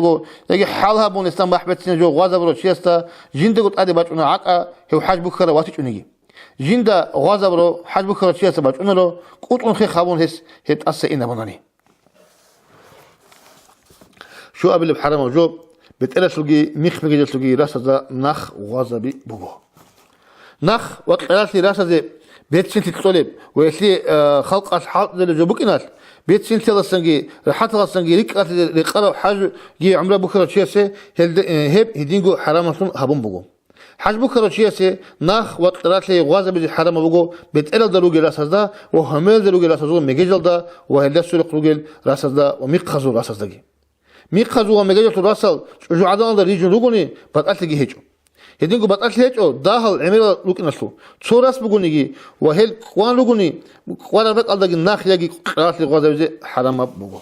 يجي حالها بون استا محبتنا جو غازا برشي استا جين دقت أدي باتونا عقا هو حسب كرا واتش ونيجي جين دا غازا برو حسب كرشي استا باتونا لو قطن خي خابون هس هت أسا إنا بناني شو قبل بحرام وجوب بتقرا سلقي ميخ مجد سلقي راسه ذا نخ وغازبي بوجو نخ وقرات لي راسه ذا بيت سنتي تطلب ويسلي خلق أصحاب ذا اللي جوبك ناس بيت سنتي للسنجي رحت للسنجي ركعت لقرا حاج جي عمره بكره شيء هب هدينجو حرام أصلا هبون بوجو حاج بكره شيء نخ وقرات لي غازبي حرام بوجو بتقرا دروج راسه ذا وهمل دروج راسه ذا مجيجل ذا وهلا سلق روجل راسه ذا وميق خزو راسه ذا ميقازو ميجاجو راسل جو عدان دا ريجن روغوني باتاتلي هيجو هدينغو باتاتلي هيجو داخل عميل لوكنسلو تصوراس بغونيغي وهل قوان روغوني قوان بك الدغ ناخ يغي راسل غوزاوزي حرام بوغو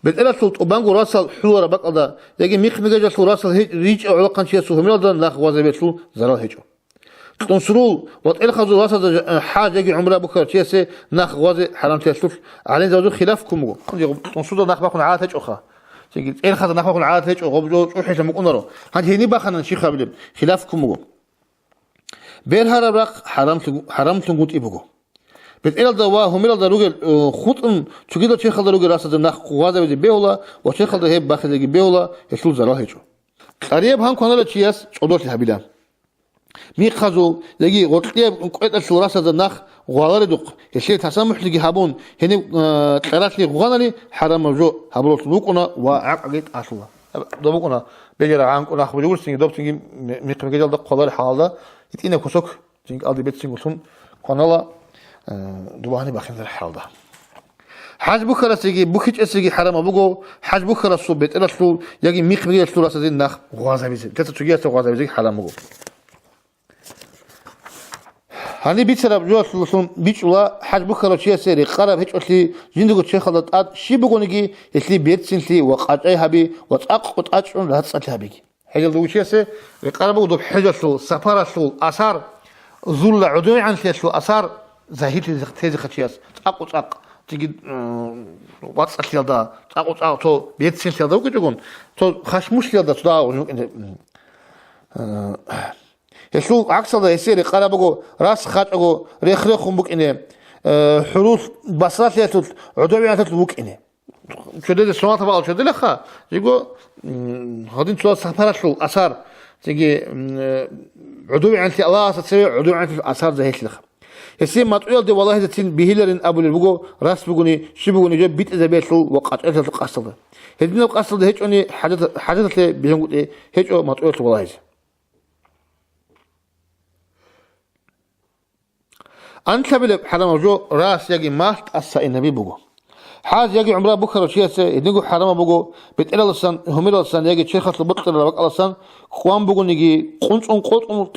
بالالسو اوبانغو راسل حور بك الدا يغي ميجاجو راسل ريج علقان شيسو هميل دا ناخ غوزاوزي زرال هيجو تنصرول وات خزو راسل حاجه يغي عمره بكر شيسه ناخ غوزي حرام شيسو علين زوجو خلافكم تنصرول ناخ باكون عاد هيج اخا تيجي إيه خذ نخبة العادة هيك وغبجو وحيش مقنرو هاد هني بخنا شيخ قبل خلافكم مو بير هرب حرام تنقط إبوجو بتقول دوا هم يلا دروج خطن شو كده شيخ دروج راسه نخ قوازة بيجي بيولا وشيخ ده هيب باخذ يجي بيولا يسول زرا هيجو قريب هم كنا لشياس عدوت الحبيلان مي خزو يجي غطيب قيد الشوراسة نخ غوالر دوق يشيل تسامح لجي هابون هني قرات لي غوانلي حرام موجو هبلوت لوقنا وعقيت اصلا دوبقنا بيجرا عنكنا خبجول سين دوب سين ميقم جدل دق قدر حالده يتينا كوسوك سين قالدي بيت سين وسون قنالا دوباني باخين الحالده حاج بكره سيجي بوكيت اسيجي حرام ابوغو حاج بكره صوبت رسول يجي ميقم جدل سوراسه زين نخ غوازا بيزي تتجيا غوازا بيزي حرام ابوغو هني بيتسرب جواسلسون بيتشولا حاج بكرة شيء سري قرب هيك أصلي جندو شيء خلط أد شيء بقولنيجي يسلي بيت سنتي وقاعد أي هبي وتأقط أشون لهذا سأل هبيجي حاجة لو شيء سري قرب وضب حاجة سو سفارة سو أثار زول عدوي عن شيء سو أثار زاهيت تيجي خشياس تأقط تيجي واتس أشياء تأقط تو بيت سنتي هذا وكذا يقول تو خشمش يلا تداو يشوف عكس هذا يصير قربوا راس خاتقوا ريخرخهم بوك إنه حروف بصرات ليتوت عدوية توت بوك إنه شو ده السماط بقى شو ده لخا يقول هذين شو سفرة شو أثار تيجي عدوية عن الله تسوي عدوية عن أثار زهيت لخا يصير ما تقول ده والله تين بهيلرين أبو البوجو راس بوجوني شو بوجوني جاب بيت إذا بيت شو وقعت إذا القصة ده هذين القصة ده هيك أني حدث لي بيجون إيه هيك ما تقول والله أنت بلب حرام جو راس يجي مات أسا النبي بوجو حاج يجي عمره بكرة شيء يدنجو حرام بوجو بتقول لسان همير لسان يجي شيخ البطل لبق لسان خوان بوجو نيجي قنص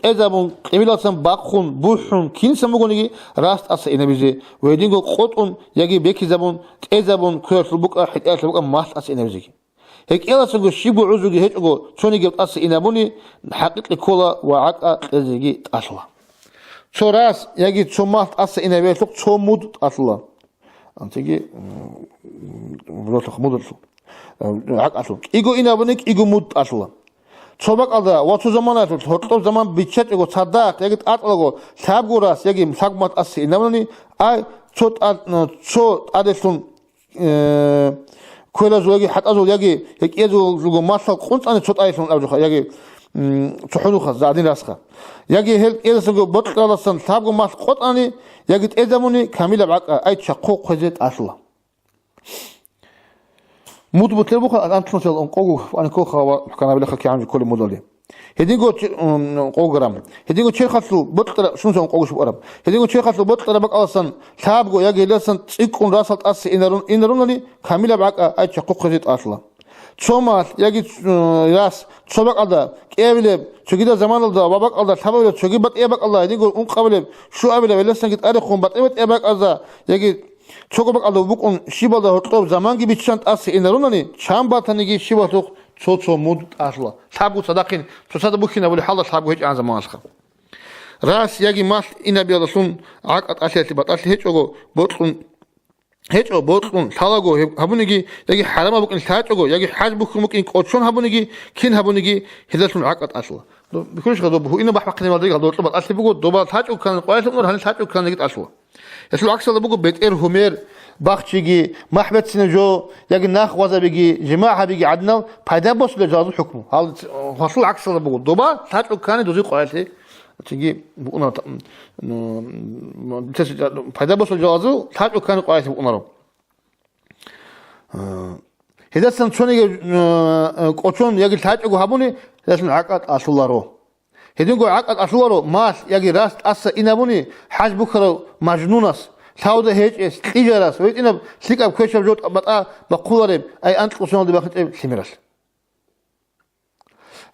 تزابون قبيل لسان باخون بوحون كين سموجو نيجي راس أسا النبي زي ويدنجو قنص يجي بيك زابون تزابون كير لبق حتى لبق مات أسا النبي زي هيك إلا سنجو شيبو عزوجي هيك جو شوني جبت أسا النبوني حقيقة كولا وعقا زيجي تأصله شوراس يجي تشومات أصلا إنه بيتلق تشومود أصلا أنتيجي بروتخ مود أصلا عق أصلا إيجو إنه بنيك إيجو مود أصلا ცობაყალდა ვაცო ზამანათო თორტო ზამან ბიჩეტეგო ცადაყ იგი ტატლოგო საბგურას იგი საგმატ ასი ნამნი აი ცო ადესუნ ქველაზო იგი ჰატაზო იგი ეკიეზო მასალ ყუნწანი ცოტა ისუნ ავჯო იგი ცუჰუნუხა ზადინ რასხა იგი ჰელ ეზო ბოტყალასან საბგუ მას ყოტანი იგი ტეზამუნი კამილა აი ჩახო ხვეზე ტასლა მუდბუთლებო ანთნოსელ ყოგუ ან ქოხავა კანაბილა ხაკი ამი კოლი მოდოლი ჰედინგო ყოგრამ ჰედინგო ჩერხასლუ ბოტყრა შუნსონ ყოგუში ყარაბ ჰედინგო ჩერხასლუ ბოტყრა ბაკალასან საბგო იგი ელასან წიკუნ რასალ ტასი ინერუნი კამილა ბაკა აი ჩახო ხვეზე ტასლა ცომა იგი რას ცობაყალდა კევილე ჩოგიდა ზამანალდა ბაბაყალდა თაბავილე ჩოგიბატია ბაკალდა ჰედინგო უნყავილე შუავილე ელასან კი ტარი ხომ ბატებეტია ბაკაზა იგი ჩოგობაყალდა ბუკუნ შიბალდა ჰოტო ზამანგი ბიჩან ტასი ინერუნი ჩამბათანიგი შიბათო ცოცო მოდ ტასლა საბგუ სადახინ ცოცადა ბუქინა ბული ჰალა საბგუ ჰეჭ ან ზამანასხა რას იგი მას ინაბიალა სუნ აკატ ასეთი ბატალი ჰეჭოგო ბოტყუნ ჰეჭო ბოტყუნ თალაგო ჰაბუნიგი იგი ჰარამა ბუკინ საჭოგო იგი ჰაჯ ბუქმუკინ ყოჩონ ჰაბუნიგი ქინ ჰაბუნიგი ჰედასუნ აკატ ასლა ბიქუშ გადო ბუინა ბაჰმაკნე მალდი გადო ტობა ასli ბუგო დობა თაჭო ქან ყოესუნ რანი თაჭო ქან იგი ტასლა ეს ლაქსალ ბუგო ბეტერ ჰუმერ ბახჩიგი მაჰმედსინე ჯო იგი ნახვაზაბიგი ჯიმაჰაბიგი ადნალ ფაიდა ბოსლე ჯაზუ ჰუკმუ ჰასულ აქსალ ბუგო დობა თაჭო ქანი დოზი ყოესი ჩიგი ბუნა ნო თეს ფაიდა ბოსლე ჯაზუ თაჭო ქანი ყოესი ბუნარო ჰედასან ჩონიგი ყოჩონ იგი თაჭო ჰაბუნი ესნ აკატ ასულარო ჰედინგო აკატ ასულარო მას იგი რას ტასა ინაბუნი ჰაჯ ბუქრო მაჯნუნას საუდა ჰეჭეს ყიჟარას ვეტინა სიკა ქვეშა ჯოტ ბატა ბახულარე აი ანტყოსონდი ბახტე სიმერას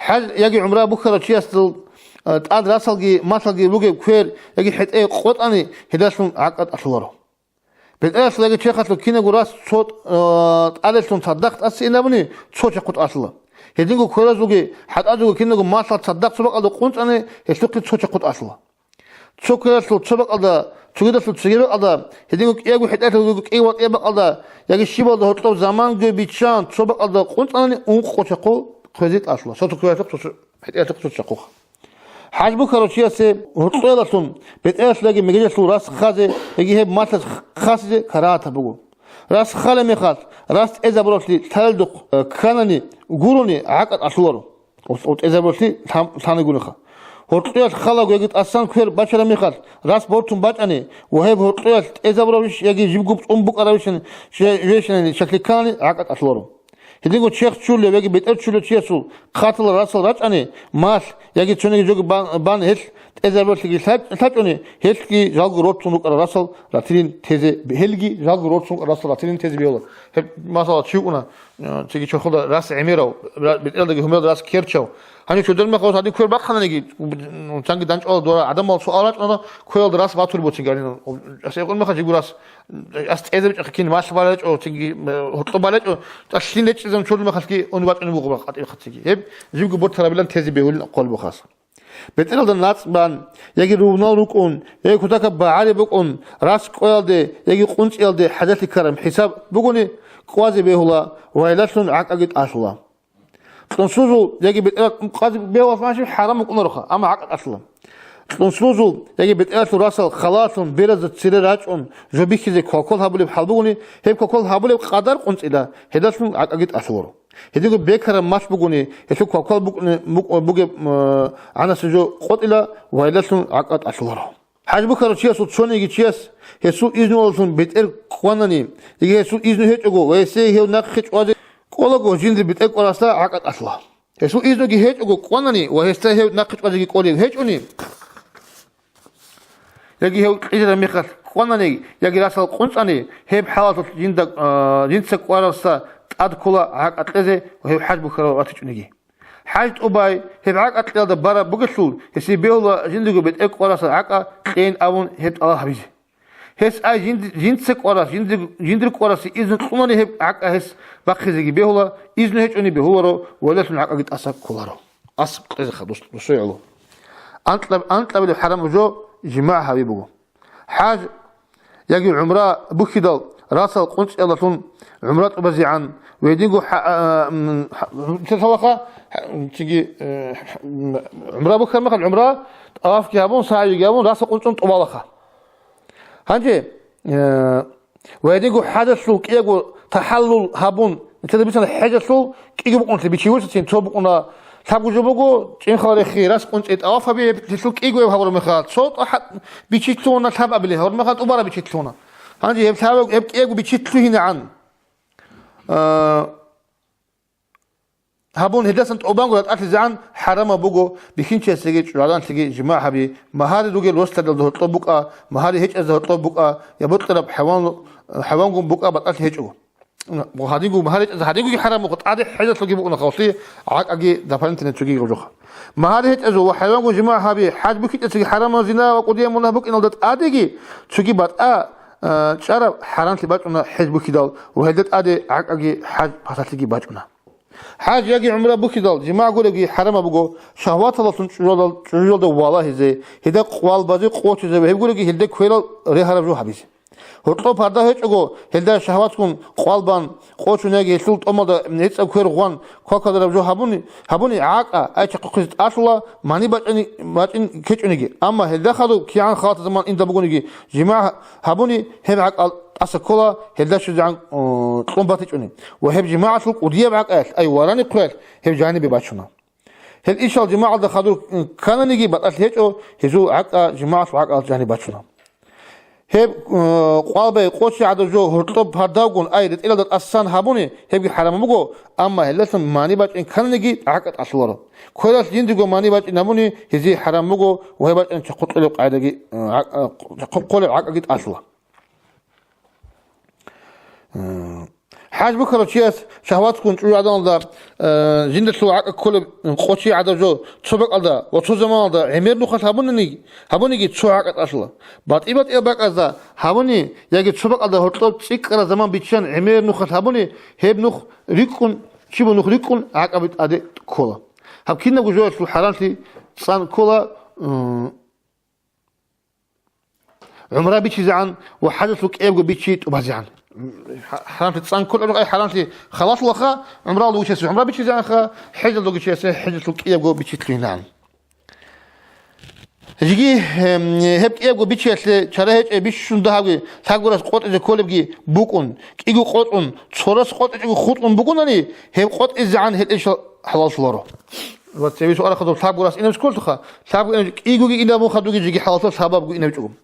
ჰალ იგი უმრა ბუქარა ჩიასტილ ტად რასალგი მასალგი ლუგე ქვერ იგი ჰეტე ყოტანი ჰედასუნ აკატ ასულარო ბეტერას ლეგი ჩეხატლო კინეგუ რას ცოტ ტადესუნ თადახ ტასი ინაბუნი ცოჩა ყოტ ასლა ჰედინგო ქვერაზუგი ჰატაძუგი კინეგუ მასალ თადახ ცობაყალდა ყუნწანი ესტუქი ცოჩა ყოტ ასლა ცოქერასლო ცობაყალდა ჩუგედასლო ციგებაყალდა ჰედინგო კიეგუ ჰეტეთუგი კივა ბაყალდა იგი შიბალდა ჰოტო ზამანგი ბიჩან ცობაყალდა ყუნწანი უნყოჩა ყო ხვეზით ასლა სოთუქერასლო ცოჩა ჰეტეთუ ცოჩა ყო ჰაჯბუქარო ჩიასე ჰოტოელასუნ ბეტერსლეგი მიგეჯასლუ რას ხაზე იგი ჰებ მასას ხასზე ქარაათა ბუგო რას ხალე მეხას რას ეზაბროსლი თალდუ ქანანი გურუნი აკატ ასულარო ოთ ეზაბროსლი თანიგუნახა ჰოტოელას ხალაგო იგი ტასან ქვერ ბაჩარა მეხას რას ბორთუნ ბაჭანი ვჰებ ჰოტოელას ეზაბროშ იგი ჟიბგუ წუმბუკარავიშენ ჟეშენი შაქლი ქანანი აკატ ასულარო ჰედინგო ჩეხჩული ვეგი ბეტერჩული ჩიასულ ხათლა რასალ რაჭანი მას იგი ჩონიგი ჯოგი ბან ჰეს ეზერბოსლი საჭონი ჰესკი ჟალგუ როცუნ უკარა რასალ რათინ თეზე ჰელგი ჟალგუ როცუნ რასალ რათინ თეზე ბიოლა ჰე მასალა ჩიუკუნა ჩიგი ჩოხოდა რას ემერავ ბეტერდაგი ჰუმელ რას ქერჩავ hani çöderme kalsa hadi kör bak kanı ki sanki dançalı doğru adam ol su araçla koyal ras batır bu çünkü yani şey yapılma kaçı biraz ast ezer çekin mas var o çünkü hotto balet o taşın ne çizim çöderme kalsa ki onu batını bu bak katı ki hep çünkü bu tarabilen tezi behul kol bu khas betelden natsban yagi rubna rukun yagi kutaka baali bukun ras koyaldı yagi qunç yaldı hadati karam hesap buguni quasi behula waylatun aqagit asula تنسوزو يجي قاضي بيوقف ماشي حرام وقنرخه اما عقد اصلا تنسوزو يجي بتقاس راسل خلاص بيرز تصير راجون جبيكي زي كوكول هابولي بحالبوني هي كوكول هابولي قدر قنص الى هداسن عقد اصورو هديغو بكره ماش بغوني هسو كوكول بوغ انا سجو قط الى ويلسن عقد اصورو حاج بكره تشيسو تشونيغي تشيس هسو اذن olsun بتر قواناني يجي هسو اذن هيچوغو ويسي هيو نخچ واز კოლოგო ჯინდი ბიტე ყოლასა აკატ ასლა ესუ იზნოგი ჰეჭუგო ყონანი ვაესთა ჰე ნახჭვაჯი კოლი ჰეჭუნი იგი ჰე ყიჟა მიხარ ყონანი იგი რასალ ყუნწანი ჰე ჰალათო ჯინდა ჯინცა ყოლასა ტადკულა აკატეზე ჰე ჰაჯ ბუქარო ათჭუნიგი ჰაჯ უბაი ჰე აკატლა და ბარა ბუგესულ ესი ბეულა ჯინდიგო ბიტე ყოლასა აკა ყენ ავუნ ჰე ტალა ჰაბიჯი هس أي جنس قراص جندر قراص إذن قمني هب عق هس بخزي بهولا إذن هيك أني بهولارو ولا سن عق قد أسق كلارو أسق إذا خدوس نصيعلو أنت بالحرام جو جماع حبيبه حاج يجي عمره بكيدال راسل قنص يلاتون عمرات بزيعان ويدينجو تتوقع تيجي عمره بكر مثلا عمره طواف جابون سعي جابون راسل قنص طوالخه هانجي ويدينجو حدثوا كيجو تحلل هابون انت بيسنا حاجه سو كيجو بقون تبيشيوس تين تو بقونا تابوجو بوغو تين خالي خيراس قنص طواف بي تسلو كيجو هابور مخات صوت احد بيشيتونا تابع بلي هور مخات وبرا بيشيتونا هانجي يبتاو يبقى بيشيتلو هنا عن هابون هدسنت اوبانغو اتزعن حرام بوغو بخينشي سيجي رادان سيجي جماعه حبي مهاري دوغي لوستدل دو طبقا مهاري هيج از طبقا يبطلب حيوانغو بوقا بقات هيجو وهاديغو مهاري از هاديغو حرام قطعه حاجه تلقي بوقنا خوصي عاقي دفنت نتشغي روخ مهاري هيج از وحيوانغو جماعه حبي حاج بكيت سيجي حرام زنا وقديه منافق ان دت اديغي تشغي بات شرب حرام تبعنا حزب كيدال وهدت ادي عاقي حاج فاتلقي باجنا حاج يجي عمره بكيدال جماعه قولي حرام ابو شهوات الله تنجول ده والله زي هدا قوال بازي قوت زي بيقولي هدا كويل ريحه جو حبيس هتو فردا هيچو هدا شهواتكم قوالبان قوت نيجي سلط امدا نيت اكوير غوان كوكا جو هابوني عاقا اي تققز اصلا ماني باطن كيچونيجي اما هدا خدو كيان خاطر زمان انت بقولي جماعه هابوني هب عاق اسكولا هدا شو جان قومباتيچوني وهب جماعه سلق وديه عاق اي وراني قويل هب جانبي باشنا هل ايش الجماعه ده خدو كان نيجي بطل هيچو هزو عاق جماعه عاق جانبي باشنا هب قالبي قوشي عدجو هرطب هرداغون ايرت الى دت اسان هابوني هب حرام مغو اما هلسن ماني باچ ان كننگي عقد اصلورو كولاس يندغو ماني باچ نموني هزي حرام مغو وهباچ ان تقطلو قايدغي قول عقد اصلا حاج بكره تشيس شهواتكم عدان دا جند سو عق كل قوشي عدجو صبق الدا وتو زمان دا عمر نخ هابوني تشو عقد اصلا بات ايبات اباق ازا هابوني ياگي صبق الدا هرطب چيقرا زمان بيچن عمر نخ هابوني هب نخ ريكون شيبو نخ ريكون عقبت ادي كولا هب كينا جو سو حرانتي صان كولا عمره بيچي زعن وحدثك ايبغو بيچي وبازعن حرامتي تصان كل اي حرامتي خلاص وخا عمره لو شيء عمره بيشي زان خا حجل لو شيء حجل لو كيبغو بيشي تلينان هجي هب كيبغو بيشي چرهج بيشون دهاغي تاغورس قوت از كولبغي بوكون كيغو قوتون صورس قوت از خوتون بوكوناني هب قوت زعان هل ايش حلال فلورو واتسوي سؤال خدو تاغورس انم سكول تخا تاغو كيغو الى مو خدو جيجي حلال سبب انم جوم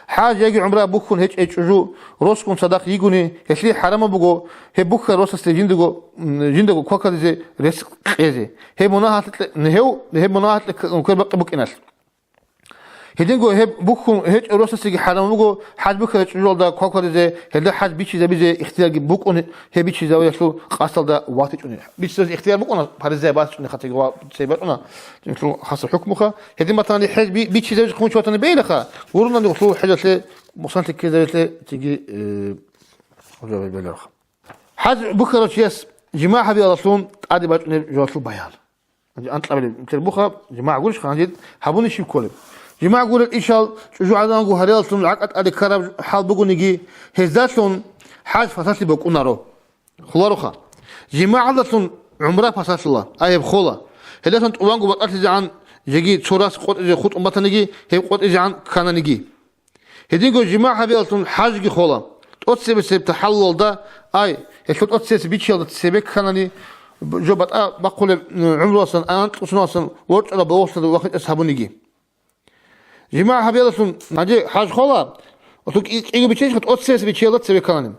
حاجه يجي عمره بوكون هيك اجو روسكون صدق يغوني هسلي حرام بوغو هي بوك روسس جندغو كوكا دي ريس قيزي هي مناهات نهو هي مناهات كل بوك اناس هيدينغو هي بوكون هيك روسس حرام بوغو حاج بوك جول دا كوكا دي هدا حاج بيچي زي بيزي اختيار بوكون هي بيچي زاويه يسلو قاصل دا واتچوني بيچ اختيار بوكون بارزي باسچوني خاطر سيباتنا يسلو خاص حكمخه هدي مثلا حاج بيچي زاويه كون شوتن بيلخه ورنا نوصلوا حاجه مصنت كذا تيجي وجاب البلغ حاج بكره تشيس جماعه حبي رسول عادي باطن جواتو بيان انت قبل بكره جماعه قولش خانجد حبوني شي كل جماعه قول الاشال جو عدانغو هريلتون عقد ادي كرب حال بغونيغي هزاتون حاج فاتاتي بقونارو خلاروخا جماعه لتون عمره فاسات الله اي بخولا هلتون طوانغو بقات عن يجي تراس خط امتنيغي هي قط عن كاننيغي هديغو جماعه حبيلتون حاجي خولا توت سبب تحلل ده اي هتوت اوت بيچيل سبب كانني جو بقول عمره سن انت سنوسن ورت على بوصل وقت اسحبونيغي جماعه حبيلتون ناجي حاج خولا وتوك ايغو بيچيش اوت بيچيل سبب كانني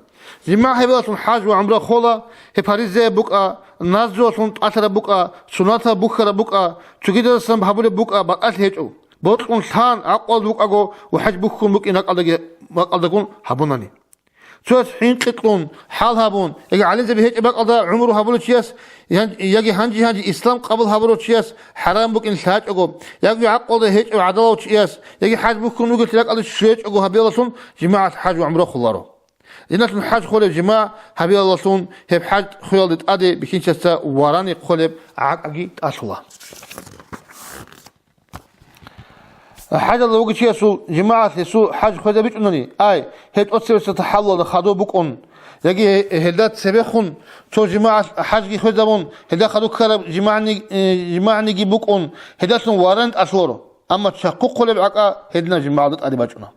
جماعه حبيلتون حاج وعمره خولا هي باريس بوكا نازوتون اتر بوكا سناتا بوخرا بوكا تشيدر سم بابول بوكا بقات هيچو بوتون ثان اقول بوكاغو وحج بوكون بوك انقلدغ مقلدغون حبوناني شوت حين قطون حال هابون يجي علي زي هيك بقضى عمره هابولو تشياس يجي هانجي اسلام قبل هابولو تشياس حرام بوك ان ساجو يجي عقول هيك عدلو تشياس يجي حاج بوكون نوغ تلاقل شيجو هابيلسون جماعه حاج وعمره خلارو إنك الحاج خلب جماعة حبيب الله سون هب حاج خيال أدي بكينشستا وراني خلب عقاقي أصلا حاجة لو قلت يا سو جماعة سو حاج خذ بيجنوني أي هيت أتصل ستحلل خدو بكون يجي هدات سبخون تو جماعة حاج خذ بون هدا خدو كرب جماعني جي بكون هدات وارنت أسورو أما تشقق قلب عقا هدنا جماعة أدي بيجنا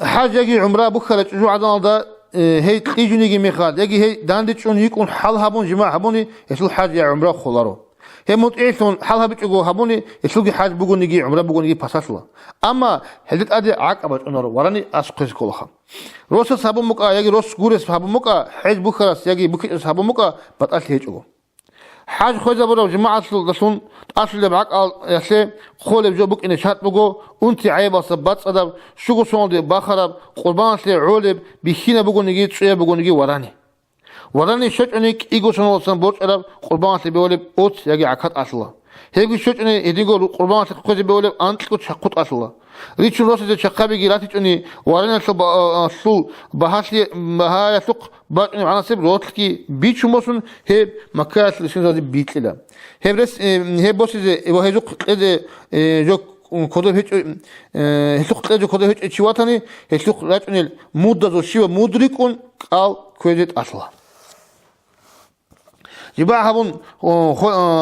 حاج يجي عمره بكرة جو عدنا دا هي تيجي جي مخال يجي هي داندتشون يكون حال هبون جماعة هبوني يسول حاج يا عمره خلارو هي متعيشون حالها بتجو هبوني يسوقي حاج بقول نجي عمره بقول نجي بساسلا أما هلت أدي عقبة أنور وراني أسقط كلها روس سبب مكا يجي روس جورس سبب مكا حج بخرس يجي بكر سبب مكا بتأصل هيجو حاج خوجا برو جماعة لسون أصل بعق يسلي خول بجو بك إن شات بقو أنت عيب صبات صدب شو صون دي بخرب قربان سلي علب بخينا بقول نجي شوية بقول نجي وراني شوت انك ايجو شنو سن بوت ارب قربان سي بيولب اوت يجي عكت اصلا هيجي شوت اني يديغو قربان سي كوزي بيولب انت كنت شقط اصلا ريتش روس دي شقابي جيراتي اني وراني سو بهاسي بها سوق باقي معنا سيب روتكي بيتش موسن هي مكاس لسن دي بيتلا هي بس هي بوس دي وهيزو قد جو كودو هيك هيسوق لجو كودو هيك شواتاني هيسوق راتني مودة شيو مودريكون قال كويزت اصلا جباع هبون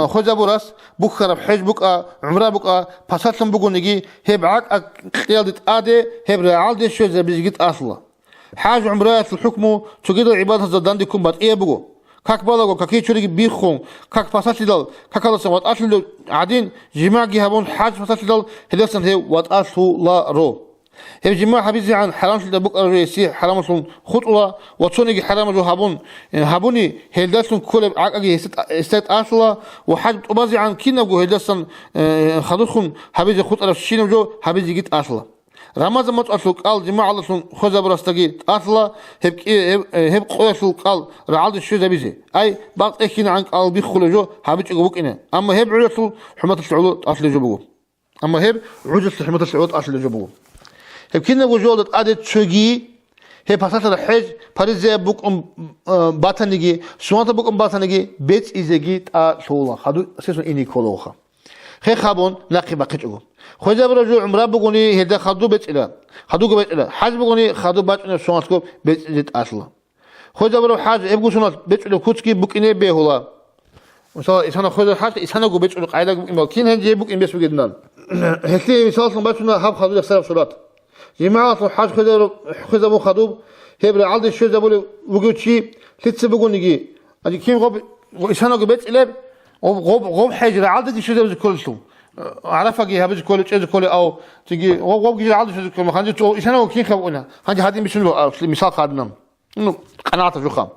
خوزا براس بكرة بحج بكرة عمره بكرة بساتم بقول نجي هب عق قيادة آدي هب رعال دي شو زي بيجيت أصلا حاج عمره في الحكم تجد عبادة زدان ديكم بعد إيه بقول كاك بالغو كاكي تشري بيخون كاك بساتي دل كاك الله سوات أصل عادين جماع هبون حاج بساتي دل هدسن هي وات أصل لا رو هي جماعة حبيزي عن حرام شل دبوك الرئيسي حرام شل خطوة وتصوني حرام جو هبوني هيدسون كل عقاقي استيت أصلا وحاج أبازي عن كنا جو هيدسون خدوخون حبيزي خطوة الشين جو حبيزي جيت أصلا رمضان مت أصل قال جماعة الله سون خذ برستجي أصلا هب قوي قال رعاد الشو زبيزي أي بعض إحنا عن قال بيخلو جو حبيزي جوك إنه أما هب عجلة حماة السعود أصل جبوه أما هب عجلة حماة السعود أصل جبوه كنا وجودة عادة شجي هي بساطة الحج باريزة بوك باتنيجي سوانتا بوك باتنيجي بيت إزاجي تا شولا خدو سيسون إني كلوخا خي خابون لاقي باقيتشو خوجا برجو عمره بقولي هدا خدو بيت إلى خدو بيت إلى حاج بقولي خدو بات إلى سوانتكو بيت إزاجي أصلا خوجا برو حاج إبغو سوانت بيت إلى كوتشكي بوك إني بيهولا مثلا إنسان خوجا حاج إنسان جو بيت إلى قاعدة بوك إنه كين هنجي بوك إن بيس بيجدنا هسي مثال صن باتنا هاب خدو يخسر صلاة جماعة حاج خذ أبو خدوب هبر عالد الشو زبولي وجود شيء تتس بقول نجي أجي كيم غب إنسانه قبيت إلى غب حاجة عالد الشو زبولي كل شو عرفه جي هبز كل شيء كل أو تجي غب جي عالد الشو كل ما خانجي تو إنسانه كين خبونا خانجي هذه مش له مثال خادنا إنه قناعة جو خام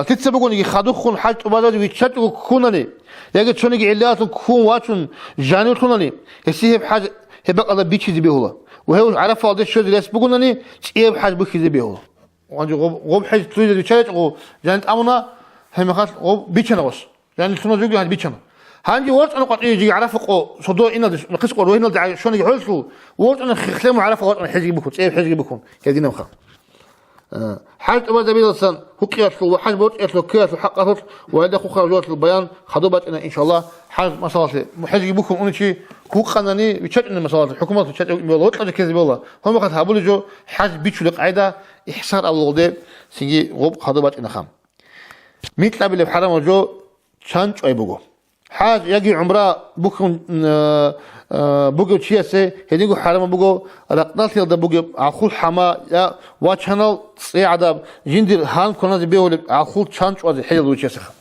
تتس بقول نجي خدوب خون حاج وبعد ويتشات وكونني يجي شو نجي علات وكون واتون جاني وكونني هسيه بحاجة هبق الله بيشيز بيهولا وهو عرف هذا الشيء اللي يسبقون أني تيجي بحاج بيشيز بيهولا وعندي غب حاج تريد يشارك غو جانت أمنا هم خاص غب بيشنا بس يعني شنو زوجي هاد بيشنا هانجي ورد أنا قط يجي عرف قو صدور إنا نقص قو روهنا دع شلون يحلسوا ورد أنا خلهم عرف ورد أنا حاجي بكون تيجي حاجي بكون كذينا مخا حاج أبو زبيد السن هكيا شو حاج بوت إيش لو كيا شو حقه وهذا خو خرجات البيان خدوبت أنا إن شاء الله حاج مسألة حاج بكم أنا شيء كو قانوني بتشتن مسألة الحكومة بتشتن والله طلع كذي والله هم قد هابول جو حاج بيشو لقاعدة إحسار الله ده سيجي غب خدوبت أنا خام مثل بالله بحرام جو شانش أي بقو حاج يجي عمره بكم بقو شيء سه هديكو حرام بقو رقناس يلدا بقو عخول حما يا واتشانل صيعدا جندر هان كنا بيهول عخول شانش وزي حيل وشيء سخ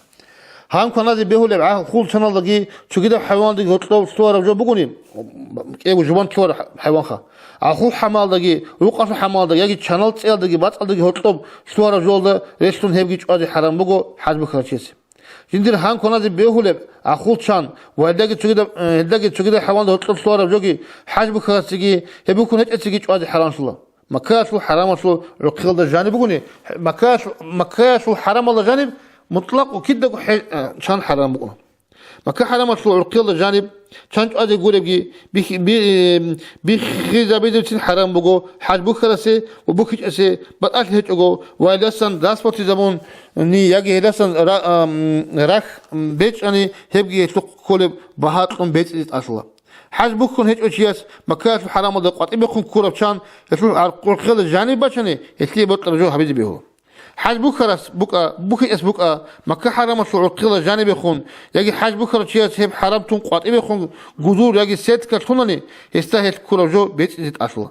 هان كنا بيهول عخول شانل لقي شو كده حيوان دقي هطلو صور جو بقولين إيه وجوان كور حيوان خا عخول حمال دقي وقف حمال دقي يجي شانل تصير دقي بات دقي هطلو صور جو ده ريستون هبجي وزي حرام بقو حاج بخرجيس جندر هان كنا بيهول عخول شان وهداك شو كده حيوان هطلو صور جوجي حاج بخرجيس هبكون هتأتي وزي حرام الله مكاش وحرام الله عقيل ده جانب بقولي مكاش وحرام الله جانب مطلق وكده شان حرام بقول مكة حرام أصل عقيل جانب كان أجي يقول بخيزة بيزن حرام بقو حاج بخرسه وبخيج أسه بتأكل هيك أقو ويلسن داسبوتي زمان ني يجي لسن راخ بيت أني هبجي يطلق كل بهاتكم بيت أصلا حاج بكون هيك أشياء مكة حرام ده قطع بكون كورب كان يشوف عقيل جانب بشني يتلي بطل حبيبي به حاج بكرة بكي اس بكا مكة حرام شعور قيلة جانب يخون يجي حاج بكرة شيء هيب حرام تنقط يخون جذور يجي سيد كرتونني يستاهل كل جو بيت زيت أصلا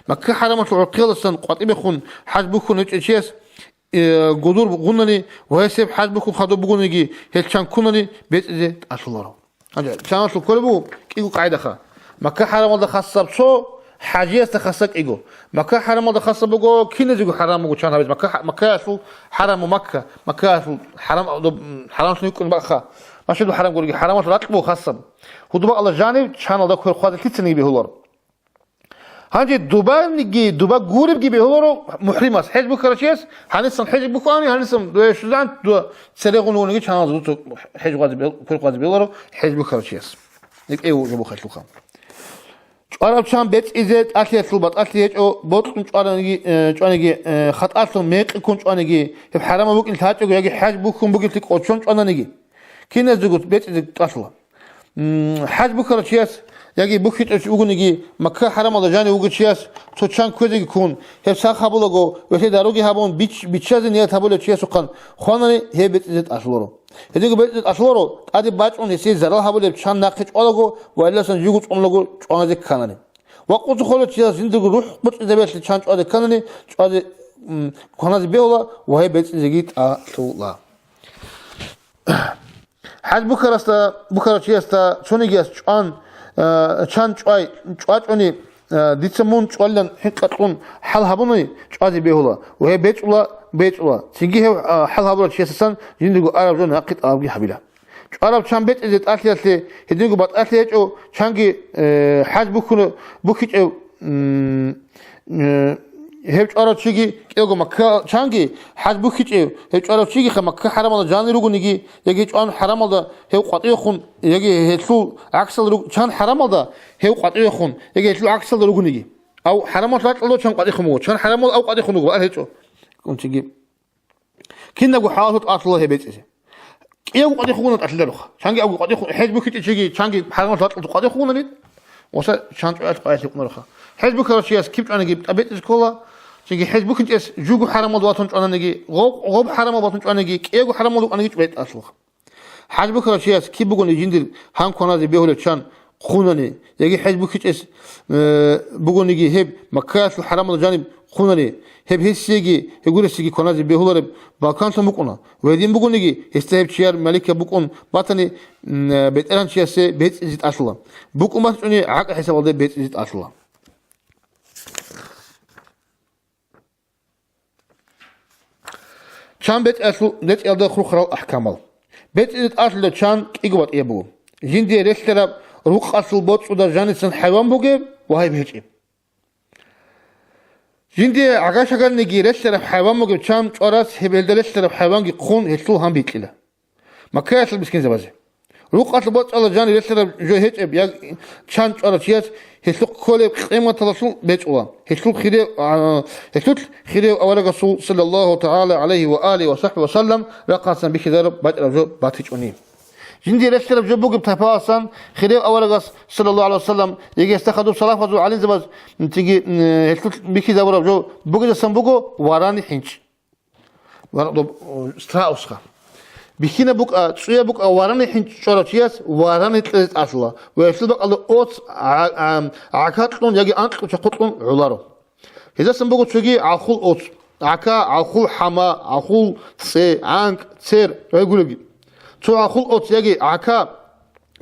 مكة حرام شعور قيلة سنقط يخون حاج بكون هيك شيء جذور بقولني وهي سيب حاج بكون خدو بقول يجي هيك كان كونني بيت زيت أصلا أجل كان شو كل بو كيو قاعدة خا مكة حرام ده خاصة بشو حاجية تخصك إيجو مكة حرام ده خاصة بقول كين زيجو حرام بقول كان هذا مكة شو حرام مكة شو حرام شنو يكون بقى ما شو حرام قولي حرام شو لا تبغى خاصة هو دبا الله جانب كان ده كل خاطر كيت سني بيهولر هانجي دوبا غورب جي بيهولر محرمات حج بكرشيس هنسم حج بكواني هنسم شو زعن سرقون ونجي كان زوت حج غادي كل غادي بيهولر حج بكرشيس لك إيه جابو خشلو خام أراب شام بيت إزت أكيد سلبات أكيد أو بوت كنت أنا خط أصلا ميك كنت أنا في حرام بوك التاج يجي حاج بوكم بوك تك أوشون أنا نجي كنا زوجت بيت إزت أصلا حاج بكرة شياس يجي بوك تشوفه نجي مكة حرام الله جاني بوك شياس توشان كذا يكون هي ساق هبولغو وهي داروجي هبون بيتشاز نيات هبول شياس وقان خانني هي بيت إزت أصلا هذيك بيت أصلارو أدي باج يسي زرال هبول بشان ناقش أولغو وإلا سنجوج أولغو أنا ذيك كانني وقت خلوا شيء زندق روح بس إذا بيت لشان أدي كانني أدي كنا زبيولا وهي بيت زجيت أطولا حد بكرة شيء استا شوني جالس شان شوي أني ديتسمون شوالن حقتون حل هبوني أدي بيولا وهي بيت ولا تيجي حل هبول شيء سان زندق عرب جون ناقد أبغي حبيله عرب كان بيت إذا أكلت هديك بعد أكلت أو كانجي حاج بكرة أو هيك عرب شيء كيلو مكة كانجي حاج بكرة أو هيك عرب شيء خم مكة حرام الله جاني روح نيجي يجي كان حرام الله هيو قطعي خون يجي هيتلو عكس الروح كان حرام الله هيو قطعي خون يجي هيتلو عكس الروح نيجي أو حرام الله لا كان قطعي خمو كان حرام الله أو قطعي خمو قال هيك كنت تجي كنا جو حاولت أطلع هي بيت إذا يوم قد يخونون أتللوخ شانجي أو قد يخون حزب كت شيء شانجي حرام صار قد يخونون وصل شانج قاعد يخونون رخا حزب كرشياس كيف أنا جبت أبيت إسكولا شانجي حزب كنت إس جوجو حرام دواتون أنا نجي غوب حرام دواتون أنا نجي كيجو حرام دواتون أنا جيت بيت أسلوخ حزب كرشياس كيف بقول يجندل هم كنا ذي بيهول شان خونني يجي حزب كت إس بقول نجي هب مكاس الحرام الجانب خونني هب هسيجي يقول السيجي كنا ذي بيهول باكان سمكونا ويدين بقول نجي استهب شيار ملك بقون باتني بيت إيران شياسة بيت زيت أصلا بقون ما تقولني عق حساب الله بيت زيت أصلا كان بيت أصل نت يلدا خروخرال أحكامل بيت زيت أصل كان إجوات يبو جندي رشترب روخ أصل بوت ودا جانسن حيوان بوجي وهاي بهجي جندي عقاش أقل نجي رشترب حيوان بوجي كان أراس هبلد رشترب حيوان جي خون هتلو هم بيتلا ما كاش المسكين زبازه روخ أصل بوت الله جاني رشترب جو هج يا كان أراس هتلو كل قيمة تلاشل بيت الله هتلو خيره أول رسول صلى الله تعالى عليه وآله وصحبه وسلم رقصا بكذا بعد رجو باتج أني جندي رشترب جو بوجي بتفاصيل خيره أول رسول صلى الله عليه وسلم يجي استخدم صلاة فضل عليه زباز تيجي هتلو بكذا رجو بوجي سنبوجو واراني حنش ورا استراوسخا بخينا بوك شوية بوك واراني حين شرطياس واراني تلت أصلا ويصير بق الله أوت عكاتلون يجي أنت وشقطلون علارو إذا سنبوك شوية عخول أوت عكا عخول حما عخول سي عنك سير يقول لي شو عخول أوت يجي عكا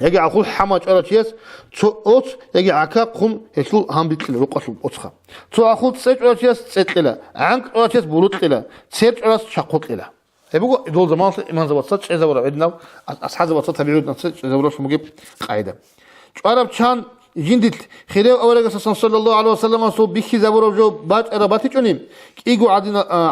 يجي عخول حما شرطياس شو أوت يجي عكا قم يصير هم بيتل رقص أوتخا شو عخول سير شرطياس سيتلا عنك شرطياس بولت لا سير شرط شقط لا يبقوا دول زمان إيمان زبطت إذا ورا عندنا أصحاب زبطت تبيعون نص إذا ورا شو مجيب قاعدة عرب كان جندت خيرو أولك صلى الله عليه وسلم صوب بيخي زبورو جو باج أرباتي جونيم إيجو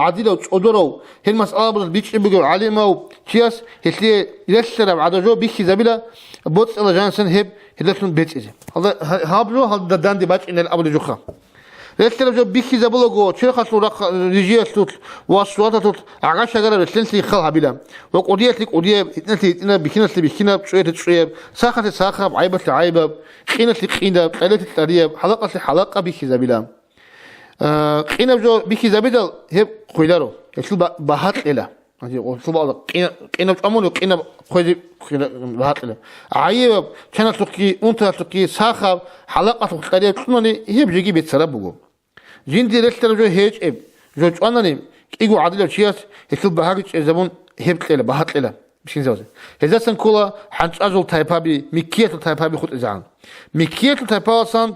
عديلو تودورو هل مسألة بدل بيش إبجو عليمو تياس هسلي يسرب عدو جو بيخي زبيلا بوتس إلا جانسن هب هلكن بيت إزي هذا هابلو هذا داندي باج إن الأول جوخا يسرب جو بيخي زبولو جو تشرخ سورق رجية سوت واسواتا توت عقاش أجرب السنسي خلها بلا وقودية لك قودية إنتي بيكينا شوية ساخة عيبة لعيبة قينة لقينة قلة التريب حلقة بيخي زبيلا قينة جو بيخي زبيلا هب خويلارو يسلو بهات إلا قينة أمون وقينة خويلي بهات إلا عيبة كانت لقي أنت لقي ساخة حلقة التريب شنوني هب جيجي بيتسربو جندي رسل جو هيج إب جو جواناني إيجو عديلو تشياس يسلو بهارج زبون هب إلا بهات إلا بشين زوجي هذا سنقوله حنش أجل تايبابي ميكية تايبابي خد إزعان ميكية تايبابي سان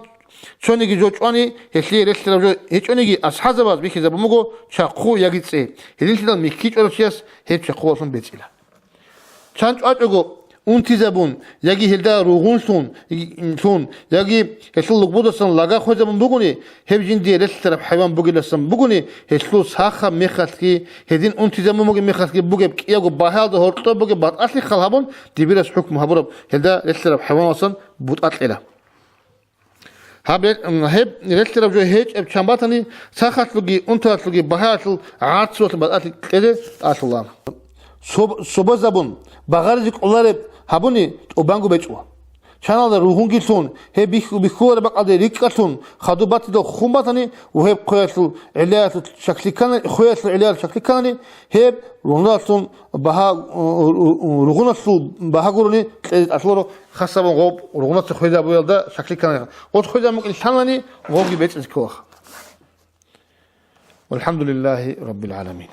شونيجي جو جواني هسلي رسل جو هيجونيجي أصحاب باز بيخي زبون مغو شاقو يجيتسي هذين تدل ميكية جو تشياس هيج شاقو أصلا بيت إلا شانش أجو أنتي زبون يجي هلدا روغون سون يجي هسلو لقبودا سن لغا خوي زبون بغوني هب جندي رسل ترب حيوان بغي لسن بغوني هسلو ساخا ميخاسكي هدين أنتي زبون مغي ميخاسكي بغي بكياغو باهال دو هورتو بغي بات أصلي خلهابون ديبيرس حكم هبورب هلدا رسل ترب حيوان وسن بوت أطلع هب رسل ترب جو هيج اب شامباتاني ساخات لغي أنتو لغي باهال عاتسو بات أطلع كده أطلع صوب زبون بغارزك أولارب هابوني أوبانغو بيجوا شانال روحونجي سون هي بيخور بقعد ريكاتون خدو بات دو خمباتني وهي قياسو عليات شكل كان قياسو عليات شكل كان هي رونالسون بها رونالسو بها غورني أصلو خاصة غوب رونالسو خيدا بيلدا شكل كان وش خيدا ممكن شاناني غوبي بيت إسكوخ والحمد لله رب العالمين.